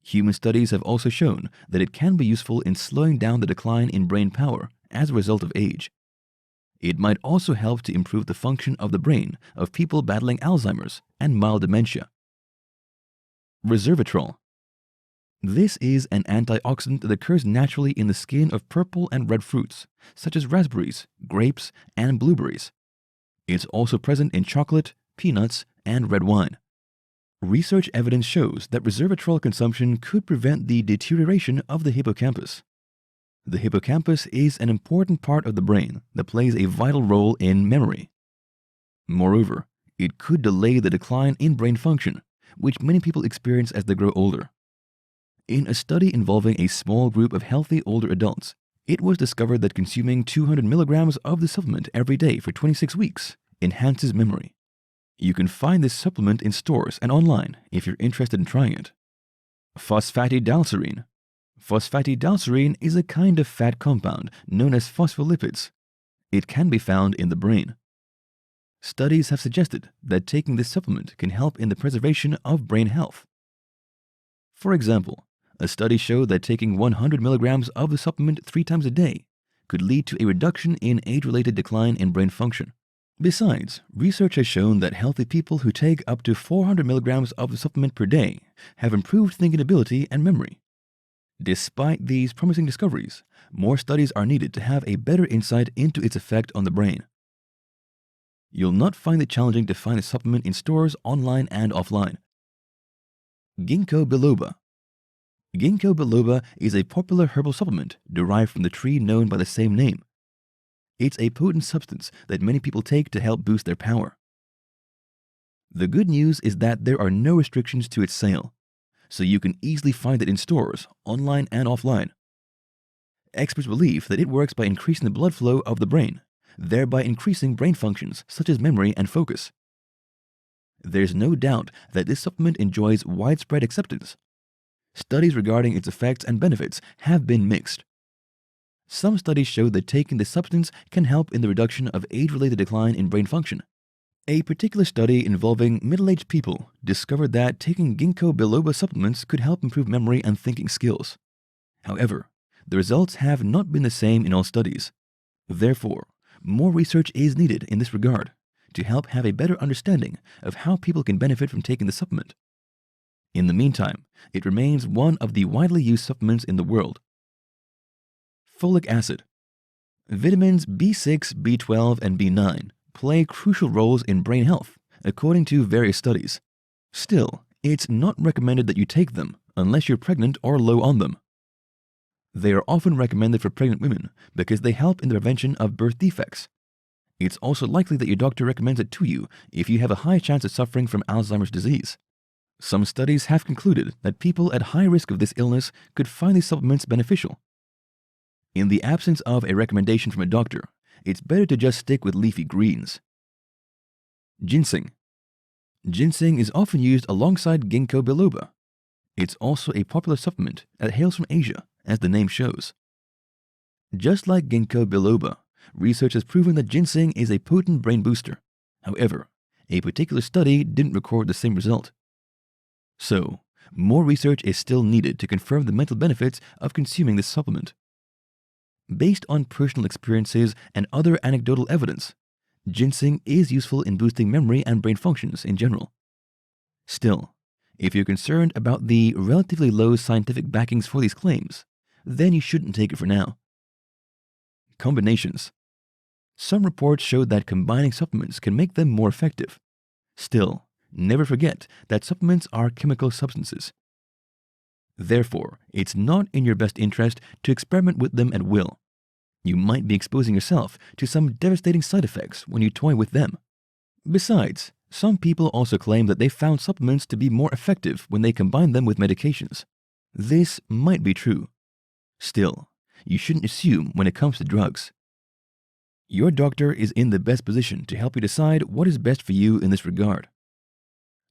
A: Human studies have also shown that it can be useful in slowing down the decline in brain power as a result of age. It might also help to improve the function of the brain of people battling Alzheimer's and mild dementia. Resveratrol. This is an antioxidant that occurs naturally in the skin of purple and red fruits, such as raspberries, grapes, and blueberries. It's also present in chocolate, peanuts, and red wine. Research evidence shows that resveratrol consumption could prevent the deterioration of the hippocampus. The hippocampus is an important part of the brain that plays a vital role in memory. Moreover, it could delay the decline in brain function, which many people experience as they grow older. In a study involving a small group of healthy older adults, it was discovered that consuming 200 milligrams of the supplement every day for 26 weeks enhances memory. You can find this supplement in stores and online if you're interested in trying it. Phosphatidylserine. Phosphatidylserine is a kind of fat compound known as phospholipids. It can be found in the brain. Studies have suggested that taking this supplement can help in the preservation of brain health. For example, a study showed that taking 100 milligrams of the supplement 3 times a day could lead to a reduction in age-related decline in brain function. Besides, research has shown that healthy people who take up to 400 milligrams of the supplement per day have improved thinking ability and memory. Despite these promising discoveries, more studies are needed to have a better insight into its effect on the brain. You'll not find it challenging to find a supplement in stores online and offline. Ginkgo biloba. Ginkgo biloba is a popular herbal supplement derived from the tree known by the same name. It's a potent substance that many people take to help boost their power. The good news is that there are no restrictions to its sale, so you can easily find it in stores, online and offline. Experts believe that it works by increasing the blood flow of the brain, thereby increasing brain functions such as memory and focus. There's no doubt that this supplement enjoys widespread acceptance. Studies regarding its effects and benefits have been mixed. Some studies show that taking this substance can help in the reduction of age-related decline in brain function. A particular study involving middle-aged people discovered that taking ginkgo biloba supplements could help improve memory and thinking skills. However, the results have not been the same in all studies. Therefore, more research is needed in this regard to help have a better understanding of how people can benefit from taking the supplement. In the meantime, it remains one of the widely used supplements in the world. Folic acid. Vitamins B6, B12, and B9 play crucial roles in brain health, according to various studies. Still, it's not recommended that you take them unless you're pregnant or low on them. They are often recommended for pregnant women because they help in the prevention of birth defects. It's also likely that your doctor recommends it to you if you have a high chance of suffering from Alzheimer's disease. Some studies have concluded that people at high risk of this illness could find these supplements beneficial. In the absence of a recommendation from a doctor, it's better to just stick with leafy greens. Ginseng. Ginseng is often used alongside ginkgo biloba. It's also a popular supplement that hails from Asia, as the name shows. Just like ginkgo biloba, research has proven that ginseng is a potent brain booster. However, a particular study didn't record the same result. So, more research is still needed to confirm the mental benefits of consuming this supplement. Based on personal experiences and other anecdotal evidence, ginseng is useful in boosting memory and brain functions in general. Still, if you're concerned about the relatively low scientific backings for these claims, then you shouldn't take it for now. Combinations. Some reports showed that combining supplements can make them more effective. Still, never forget that supplements are chemical substances. Therefore, it's not in your best interest to experiment with them at will. You might be exposing yourself to some devastating side effects when you toy with them. Besides, Some people also claim that they found supplements to be more effective when they combine them with medications. This might be true. Still, you shouldn't assume when it comes to drugs. Your doctor is in the best position to help you decide what is best for you in this regard.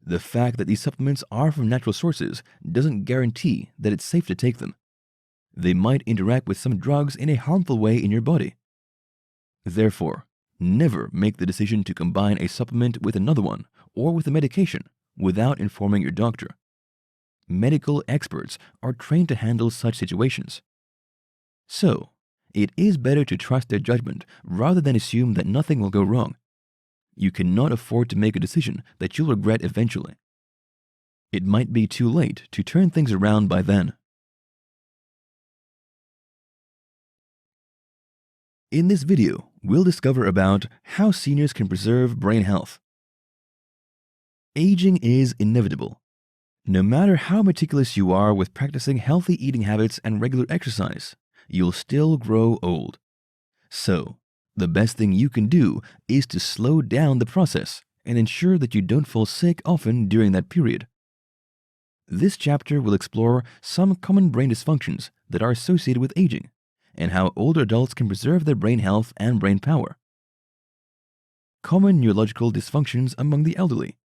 A: The fact that these supplements are from natural sources doesn't guarantee that it's safe to take them. They might interact with some drugs in a harmful way in your body. Therefore, never make the decision to combine a supplement with another one or with a medication without informing your doctor. Medical experts are trained to handle such situations. So, it is better to trust their judgment rather than assume that nothing will go wrong. You cannot afford to make a decision that you'll regret eventually. It might be too late to turn things around by then. In this video, we'll discover about how seniors can preserve brain health. Aging is inevitable. No matter how meticulous you are with practicing healthy eating habits and regular exercise, you'll still grow old. So, the best thing you can do is to slow down the process and ensure that you don't fall sick often during that period. This chapter will explore some common brain dysfunctions that are associated with aging and how older adults can preserve their brain health and brain power. Common neurological dysfunctions among the elderly.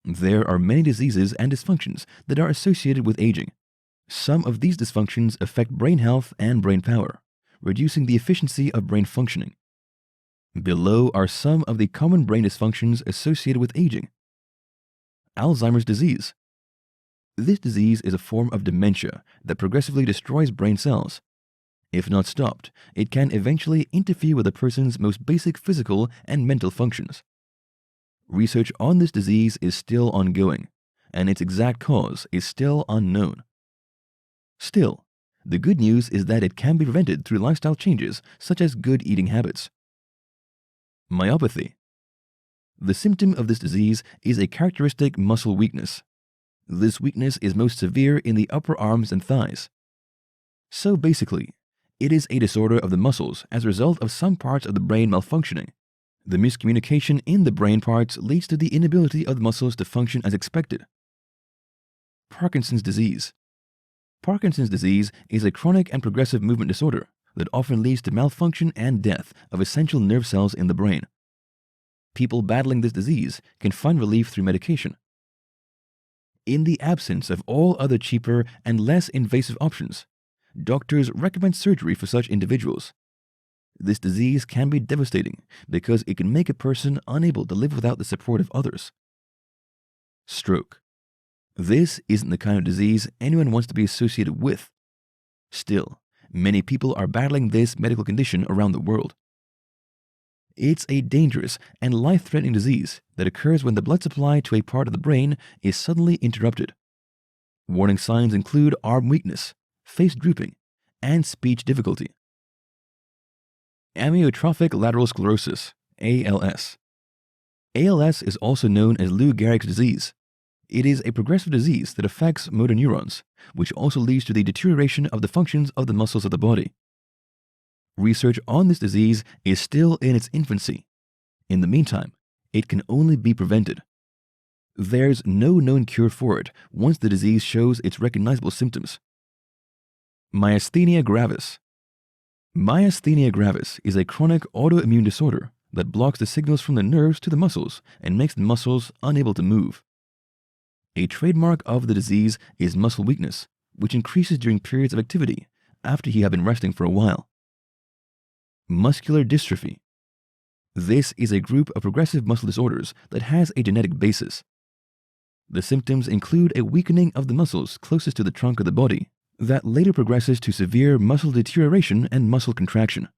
A: There are many diseases and dysfunctions that are associated with aging. Some of these dysfunctions affect brain health and brain power, reducing the efficiency of brain functioning. Below are some of the common brain dysfunctions associated with aging. Alzheimer's disease. This disease is a form of dementia that progressively destroys brain cells. If not stopped, it can eventually interfere with a person's most basic physical and mental functions. Research on this disease is still ongoing, and its exact cause is still unknown. Still, the good news is that it can be prevented through lifestyle changes such as good eating habits. Myopathy. The symptom of this disease is a characteristic muscle weakness. This weakness is most severe in the upper arms and thighs. So basically, it is a disorder of the muscles as a result of some parts of the brain malfunctioning. The miscommunication in the brain parts leads to the inability of the muscles to function as expected. Parkinson's disease. Parkinson's disease is a chronic and progressive movement disorder that often leads to malfunction and death of essential nerve cells in the brain. People battling this disease can find relief through medication. In the absence of all other cheaper and less invasive options, doctors recommend surgery for such individuals. This disease can be devastating because it can make a person unable to live without the support of others. Stroke. This isn't the kind of disease anyone wants to be associated with. Still, many people are battling this medical condition around the world. It's a dangerous and life-threatening disease that occurs when the blood supply to a part of the brain is suddenly interrupted. Warning signs include arm weakness, face drooping, and speech difficulty. Amyotrophic lateral sclerosis, ALS. ALS is also known as Lou Gehrig's disease. It is a progressive disease that affects motor neurons, which also leads to the deterioration of the functions of the muscles of the body. Research on this disease is still in its infancy. In the meantime, it can only be prevented. There's no known cure for it once the disease shows its recognizable symptoms. Myasthenia gravis. Myasthenia gravis is a chronic autoimmune disorder that blocks the signals from the nerves to the muscles and makes the muscles unable to move. A trademark of the disease is muscle weakness, which increases during periods of activity after you have been resting for a while. Muscular dystrophy. This is a group of progressive muscle disorders that has a genetic basis. The symptoms include a weakening of the muscles closest to the trunk of the body that later progresses to severe muscle deterioration and muscle contraction.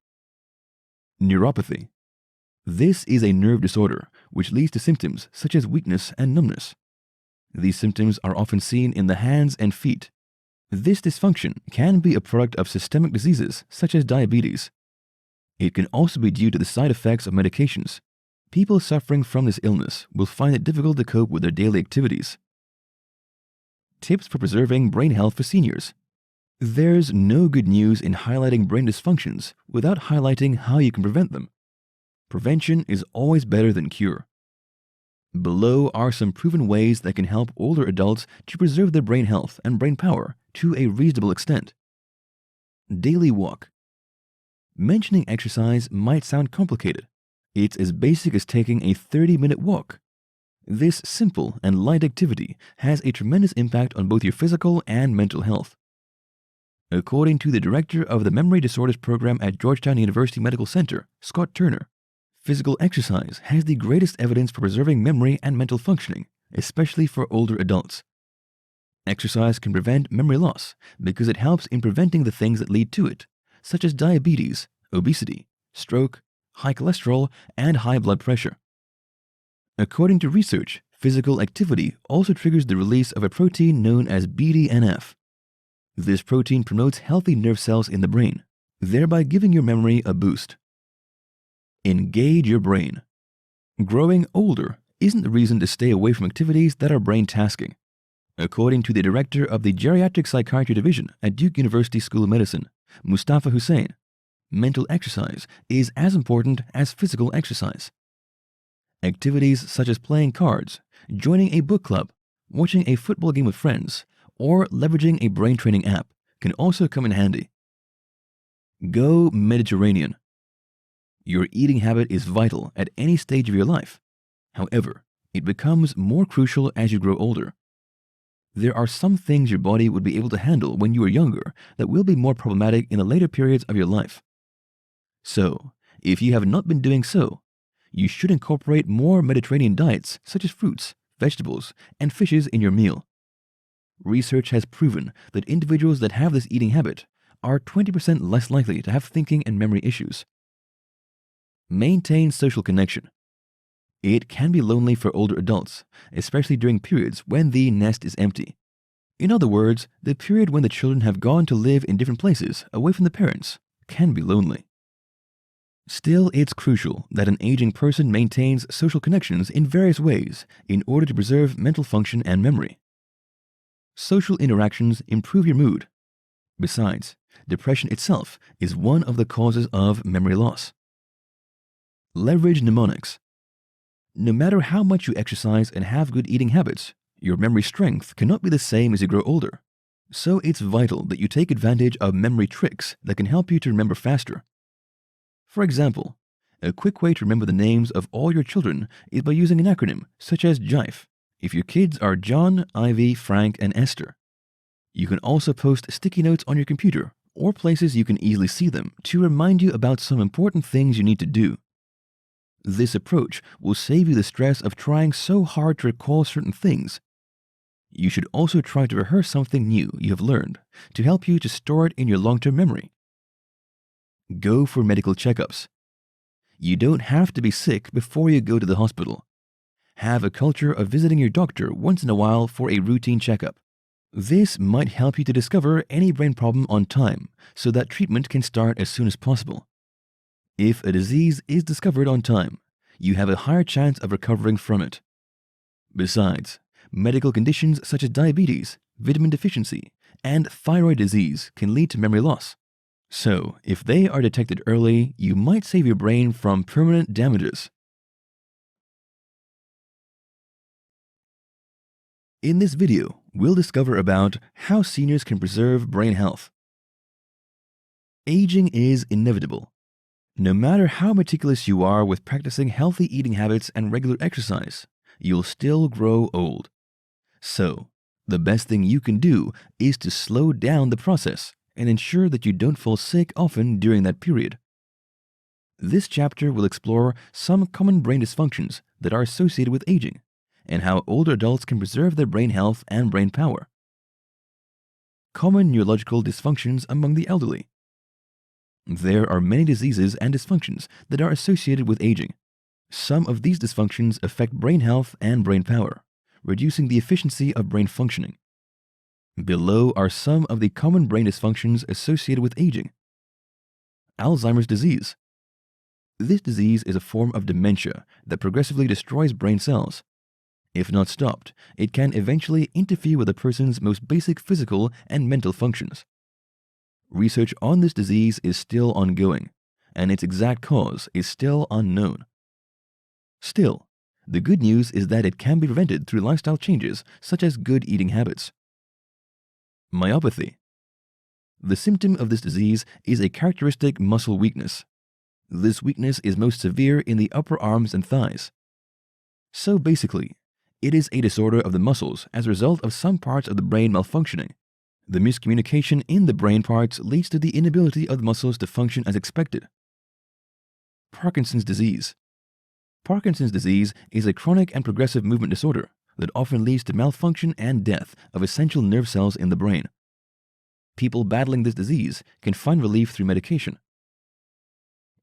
A: Neuropathy. This is a nerve disorder which leads to symptoms such as weakness and numbness. These symptoms are often seen in the hands and feet. This dysfunction can be a product of systemic diseases such as diabetes. It can also be due to the side effects of medications. People suffering from this illness will find it difficult to cope with their daily activities. Tips for preserving brain health for seniors. There's no good news in highlighting brain dysfunctions without highlighting how you can prevent them. Prevention is always better than cure. Below are some proven ways that can help older adults to preserve their brain health and brain power to a reasonable extent. Daily walk. Mentioning exercise might sound complicated. It's as basic as taking a 30-minute walk. This simple and light activity has a tremendous impact on both your physical and mental health. According to the director of the Memory Disorders Program at Georgetown University Medical Center, Scott Turner, physical exercise has the greatest evidence for preserving memory and mental functioning, especially for older adults. Exercise can prevent memory loss because it helps in preventing the things that lead to it, such as diabetes, obesity, stroke, high cholesterol, and high blood pressure. According to research, physical activity also triggers the release of a protein known as BDNF. This protein promotes healthy nerve cells in the brain, thereby giving your memory a boost. Engage your brain. Growing older isn't the reason to stay away from activities that are brain tasking. According to the director of the Geriatric Psychiatry Division at Duke University School of Medicine, Mustafa Hussain, mental exercise is as important as physical exercise. Activities such as playing cards, joining a book club, watching a football game with friends, or leveraging a brain training app can also come in handy. Go Mediterranean. Your eating habit is vital at any stage of your life. However, it becomes more crucial as you grow older. There are some things your body would be able to handle when you are younger that will be more problematic in the later periods of your life. So, if you have not been doing so, you should incorporate more Mediterranean diets such as fruits, vegetables, and fishes in your meal. Research has proven that individuals that have this eating habit are 20% less likely to have thinking and memory issues. Maintain social connection. It can be lonely for older adults, especially during periods when the nest is empty. In other words, the period when the children have gone to live in different places away from the parents can be lonely. Still, it's crucial that an aging person maintains social connections in various ways in order to preserve mental function and memory. Social interactions improve your mood. Besides, depression itself is one of the causes of memory loss. Leverage mnemonics. No matter how much you exercise and have good eating habits, your memory strength cannot be the same as you grow older. So it's vital that you take advantage of memory tricks that can help you to remember faster. For example, a quick way to remember the names of all your children is by using an acronym such as JIFE. If your kids are John, Ivy, Frank, and Esther. You can also post sticky notes on your computer or places you can easily see them to remind you about some important things you need to do. This approach will save you the stress of trying so hard to recall certain things. You should also try to rehearse something new you have learned to help you to store it in your long-term memory. Go for medical checkups. You don't have to be sick before you go to the hospital. Have a culture of visiting your doctor once in a while for a routine checkup. This might help you to discover any brain problem on time so that treatment can start as soon as possible. If a disease is discovered on time, you have a higher chance of recovering from it. Besides, medical conditions such as diabetes, vitamin deficiency, and thyroid disease can lead to memory loss. So, if they are detected early, you might save your brain from permanent damages. In this video, we'll discover about how seniors can preserve brain health. Aging is inevitable. No matter how meticulous you are with practicing healthy eating habits and regular exercise, you'll still grow old. So, the best thing you can do is to slow down the process and ensure that you don't fall sick often during that period. This chapter will explore some common brain dysfunctions that are associated with aging and how older adults can preserve their brain health and brain power. Common neurological dysfunctions among the elderly. There are many diseases and dysfunctions that are associated with aging. Some of these dysfunctions affect brain health and brain power, reducing the efficiency of brain functioning. Below are some of the common brain dysfunctions associated with aging. Alzheimer's disease. This disease is a form of dementia that progressively destroys brain cells. If not stopped, it can eventually interfere with a person's most basic physical and mental functions. Research on this disease is still ongoing, and its exact cause is still unknown. Still, The good news is that it can be prevented through lifestyle changes such as good eating habits. Myopathy. The symptom of this disease is a characteristic muscle weakness. This weakness is most severe in the upper arms and thighs. So basically, it is a disorder of the muscles as a result of some parts of the brain malfunctioning. The miscommunication in the brain parts leads to the inability of the muscles to function as expected. Parkinson's disease. Parkinson's disease is a chronic and progressive movement disorder that often leads to malfunction and death of essential nerve cells in the brain. People battling this disease can find relief through medication.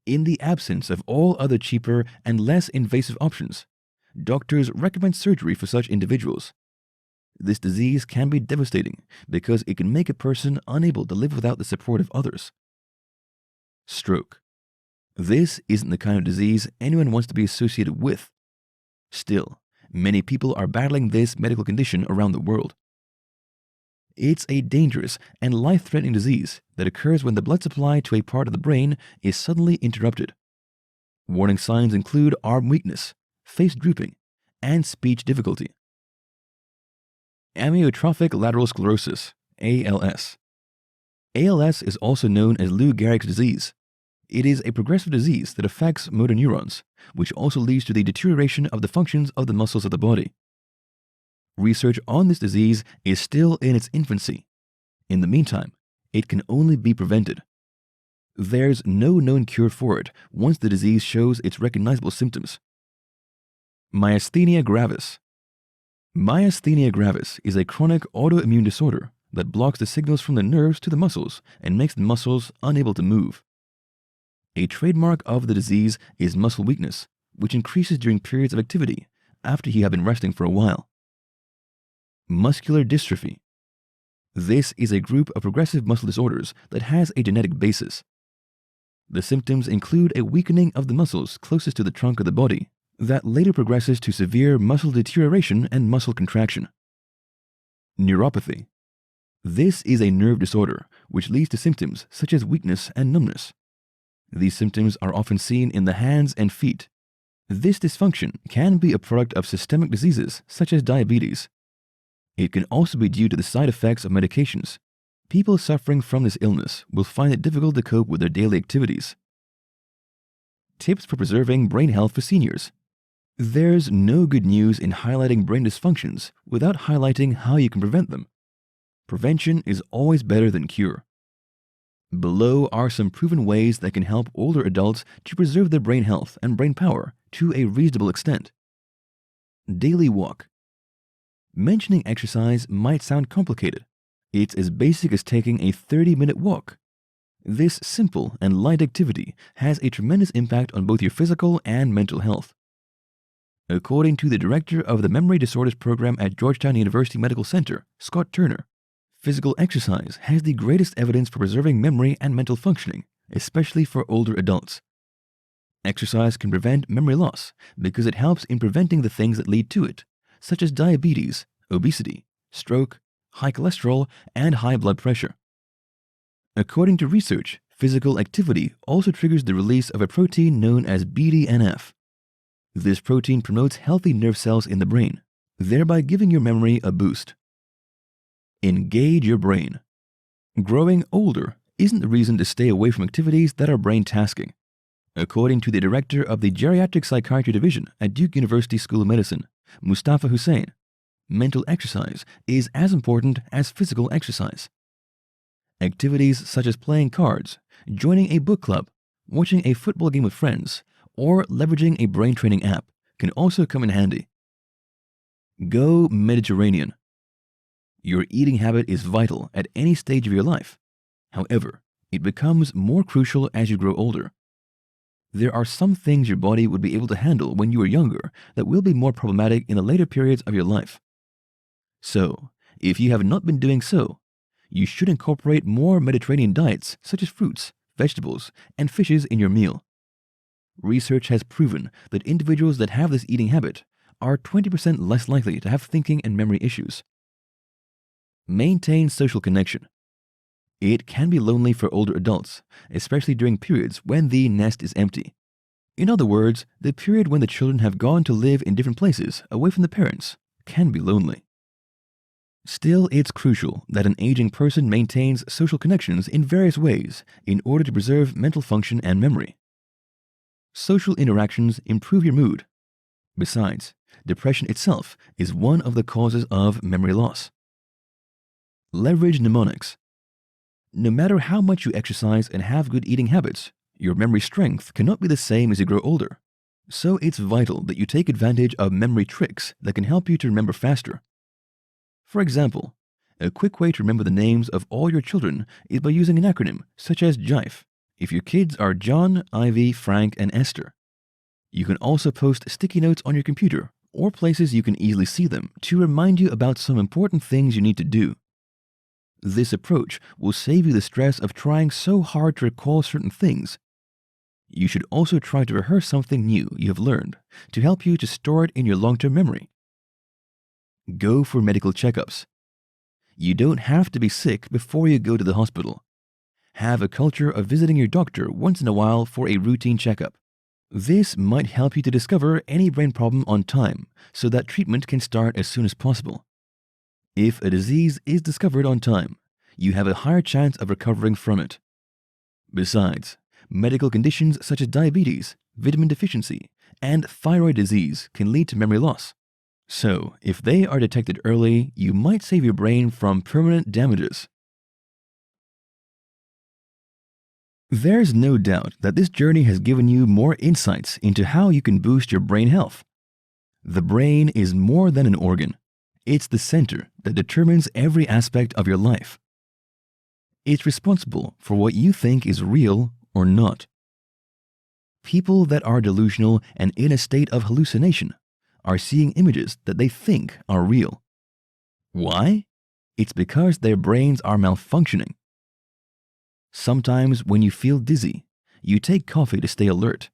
A: In the absence of all other cheaper and less invasive options, doctors recommend surgery for such individuals. This disease can be devastating because it can make a person unable to live without the support of others. Stroke. This isn't the kind of disease anyone wants to be associated with. Still, many people are battling this medical condition around the world. It's a dangerous and life-threatening disease that occurs when the blood supply to a part of the brain is suddenly interrupted. Warning signs include arm weakness, face drooping, and speech difficulty. Amyotrophic lateral sclerosis, ALS. ALS is also known as Lou Gehrig's disease. It is a progressive disease that affects motor neurons, which also leads to the deterioration of the functions of the muscles of the body. Research on this disease is still in its infancy. In the meantime, it can only be prevented. There's no known cure for it once the disease shows its recognizable symptoms. Myasthenia gravis. Myasthenia gravis is a chronic autoimmune disorder that blocks the signals from the nerves to the muscles and makes the muscles unable to move. A trademark of the disease is muscle weakness, which increases during periods of activity after you have been resting for a while. Muscular dystrophy. This is a group of progressive muscle disorders that has a genetic basis. The symptoms include a weakening of the muscles closest to the trunk of the body that later progresses to severe muscle deterioration and muscle contraction. Neuropathy. This is a nerve disorder which leads to symptoms such as weakness and numbness. These symptoms are often seen in the hands and feet. This dysfunction can be a product of systemic diseases such as diabetes. It can also be due to the side effects of medications. People suffering from this illness will find it difficult to cope with their daily activities. Tips for preserving brain health for seniors. There's no good news in highlighting brain dysfunctions without highlighting how you can prevent them. Prevention is always better than cure. Below are some proven ways that can help older adults to preserve their brain health and brain power to a reasonable extent. Daily walk. Mentioning exercise might sound complicated. It's as basic as taking a 30-minute walk. This simple and light activity has a tremendous impact on both your physical and mental health. According to the director of the Memory Disorders Program at Georgetown University Medical Center, Scott Turner, physical exercise has the greatest evidence for preserving memory and mental functioning, especially for older adults. Exercise can prevent memory loss because it helps in preventing the things that lead to it, such as diabetes, obesity, stroke, high cholesterol, and high blood pressure. According to research, physical activity also triggers the release of a protein known as BDNF. This protein promotes healthy nerve cells in the brain, thereby giving your memory a boost. Engage your brain. Growing older isn't the reason to stay away from activities that are brain tasking. According to the director of the Geriatric Psychiatry Division at Duke University School of Medicine, Mustafa Hussain, mental exercise is as important as physical exercise. Activities such as playing cards, joining a book club, watching a football game with friends, or leveraging a brain training app can also come in handy. Go Mediterranean. Your eating habit is vital at any stage of your life. However, it becomes more crucial as you grow older. There are some things your body would be able to handle when you were younger that will be more problematic in the later periods of your life. So, if you have not been doing so, you should incorporate more Mediterranean diets such as fruits, vegetables, and fishes in your meal. Research has proven that individuals that have this eating habit are 20% less likely to have thinking and memory issues. Maintain social connection. It can be lonely for older adults, especially during periods when the nest is empty. In other words, the period when the children have gone to live in different places away from the parents can be lonely. Still, it's crucial that an aging person maintains social connections in various ways in order to preserve mental function and memory. Social interactions improve your mood. Besides, depression itself is one of the causes of memory loss. Leverage mnemonics. No matter how much you exercise and have good eating habits, your memory strength cannot be the same as you grow older. So it's vital that you take advantage of memory tricks that can help you to remember faster. For example, a quick way to remember the names of all your children is by using an acronym such as JIFE if your kids are John, Ivy, Frank, and Esther. You can also post sticky notes on your computer or places you can easily see them to remind you about some important things you need to do. This approach will save you the stress of trying so hard to recall certain things. You should also try to rehearse something new you have learned to help you to store it in your long-term memory. Go for medical checkups. You don't have to be sick before you go to the hospital. Have a culture of visiting your doctor once in a while for a routine checkup. This might help you to discover any brain problem on time so that treatment can start as soon as possible. If a disease is discovered on time, you have a higher chance of recovering from it. Besides, medical conditions such as diabetes, vitamin deficiency, and thyroid disease can lead to memory loss. So, if they are detected early, you might save your brain from permanent damages. There's no doubt that this journey has given you more insights into how you can boost your brain health. The brain is more than an organ. It's the center that determines every aspect of your life. It's responsible for what you think is real or not. People that are delusional and in a state of hallucination are seeing images that they think are real. Why? It's because their brains are malfunctioning. Sometimes when you feel dizzy, you take coffee to stay alert.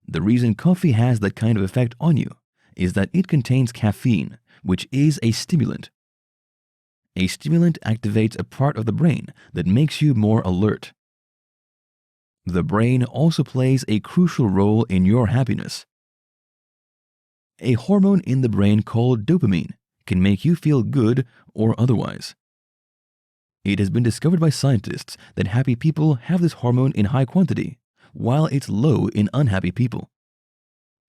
A: The reason coffee has that kind of effect on you is that it contains caffeine, which is a stimulant. A stimulant activates a part of the brain that makes you more alert. The brain also plays a crucial role in your happiness. A hormone in the brain called dopamine can make you feel good or otherwise. It has been discovered by scientists that happy people have this hormone in high quantity, while it's low in unhappy people.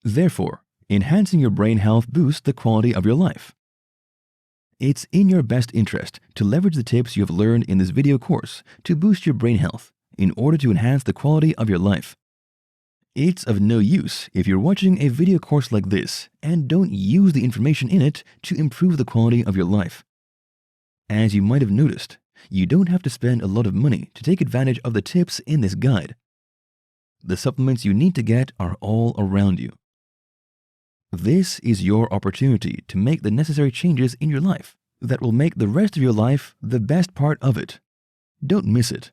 A: Therefore, enhancing your brain health boosts the quality of your life. It's in your best interest to leverage the tips you have learned in this video course to boost your brain health in order to enhance the quality of your life. It's of no use if you're watching a video course like this and don't use the information in it to improve the quality of your life. As you might have noticed, you don't have to spend a lot of money to take advantage of the tips in this guide. The supplements you need to get are all around you. This is your opportunity to make the necessary changes in your life that will make the rest of your life the best part of it. Don't miss it.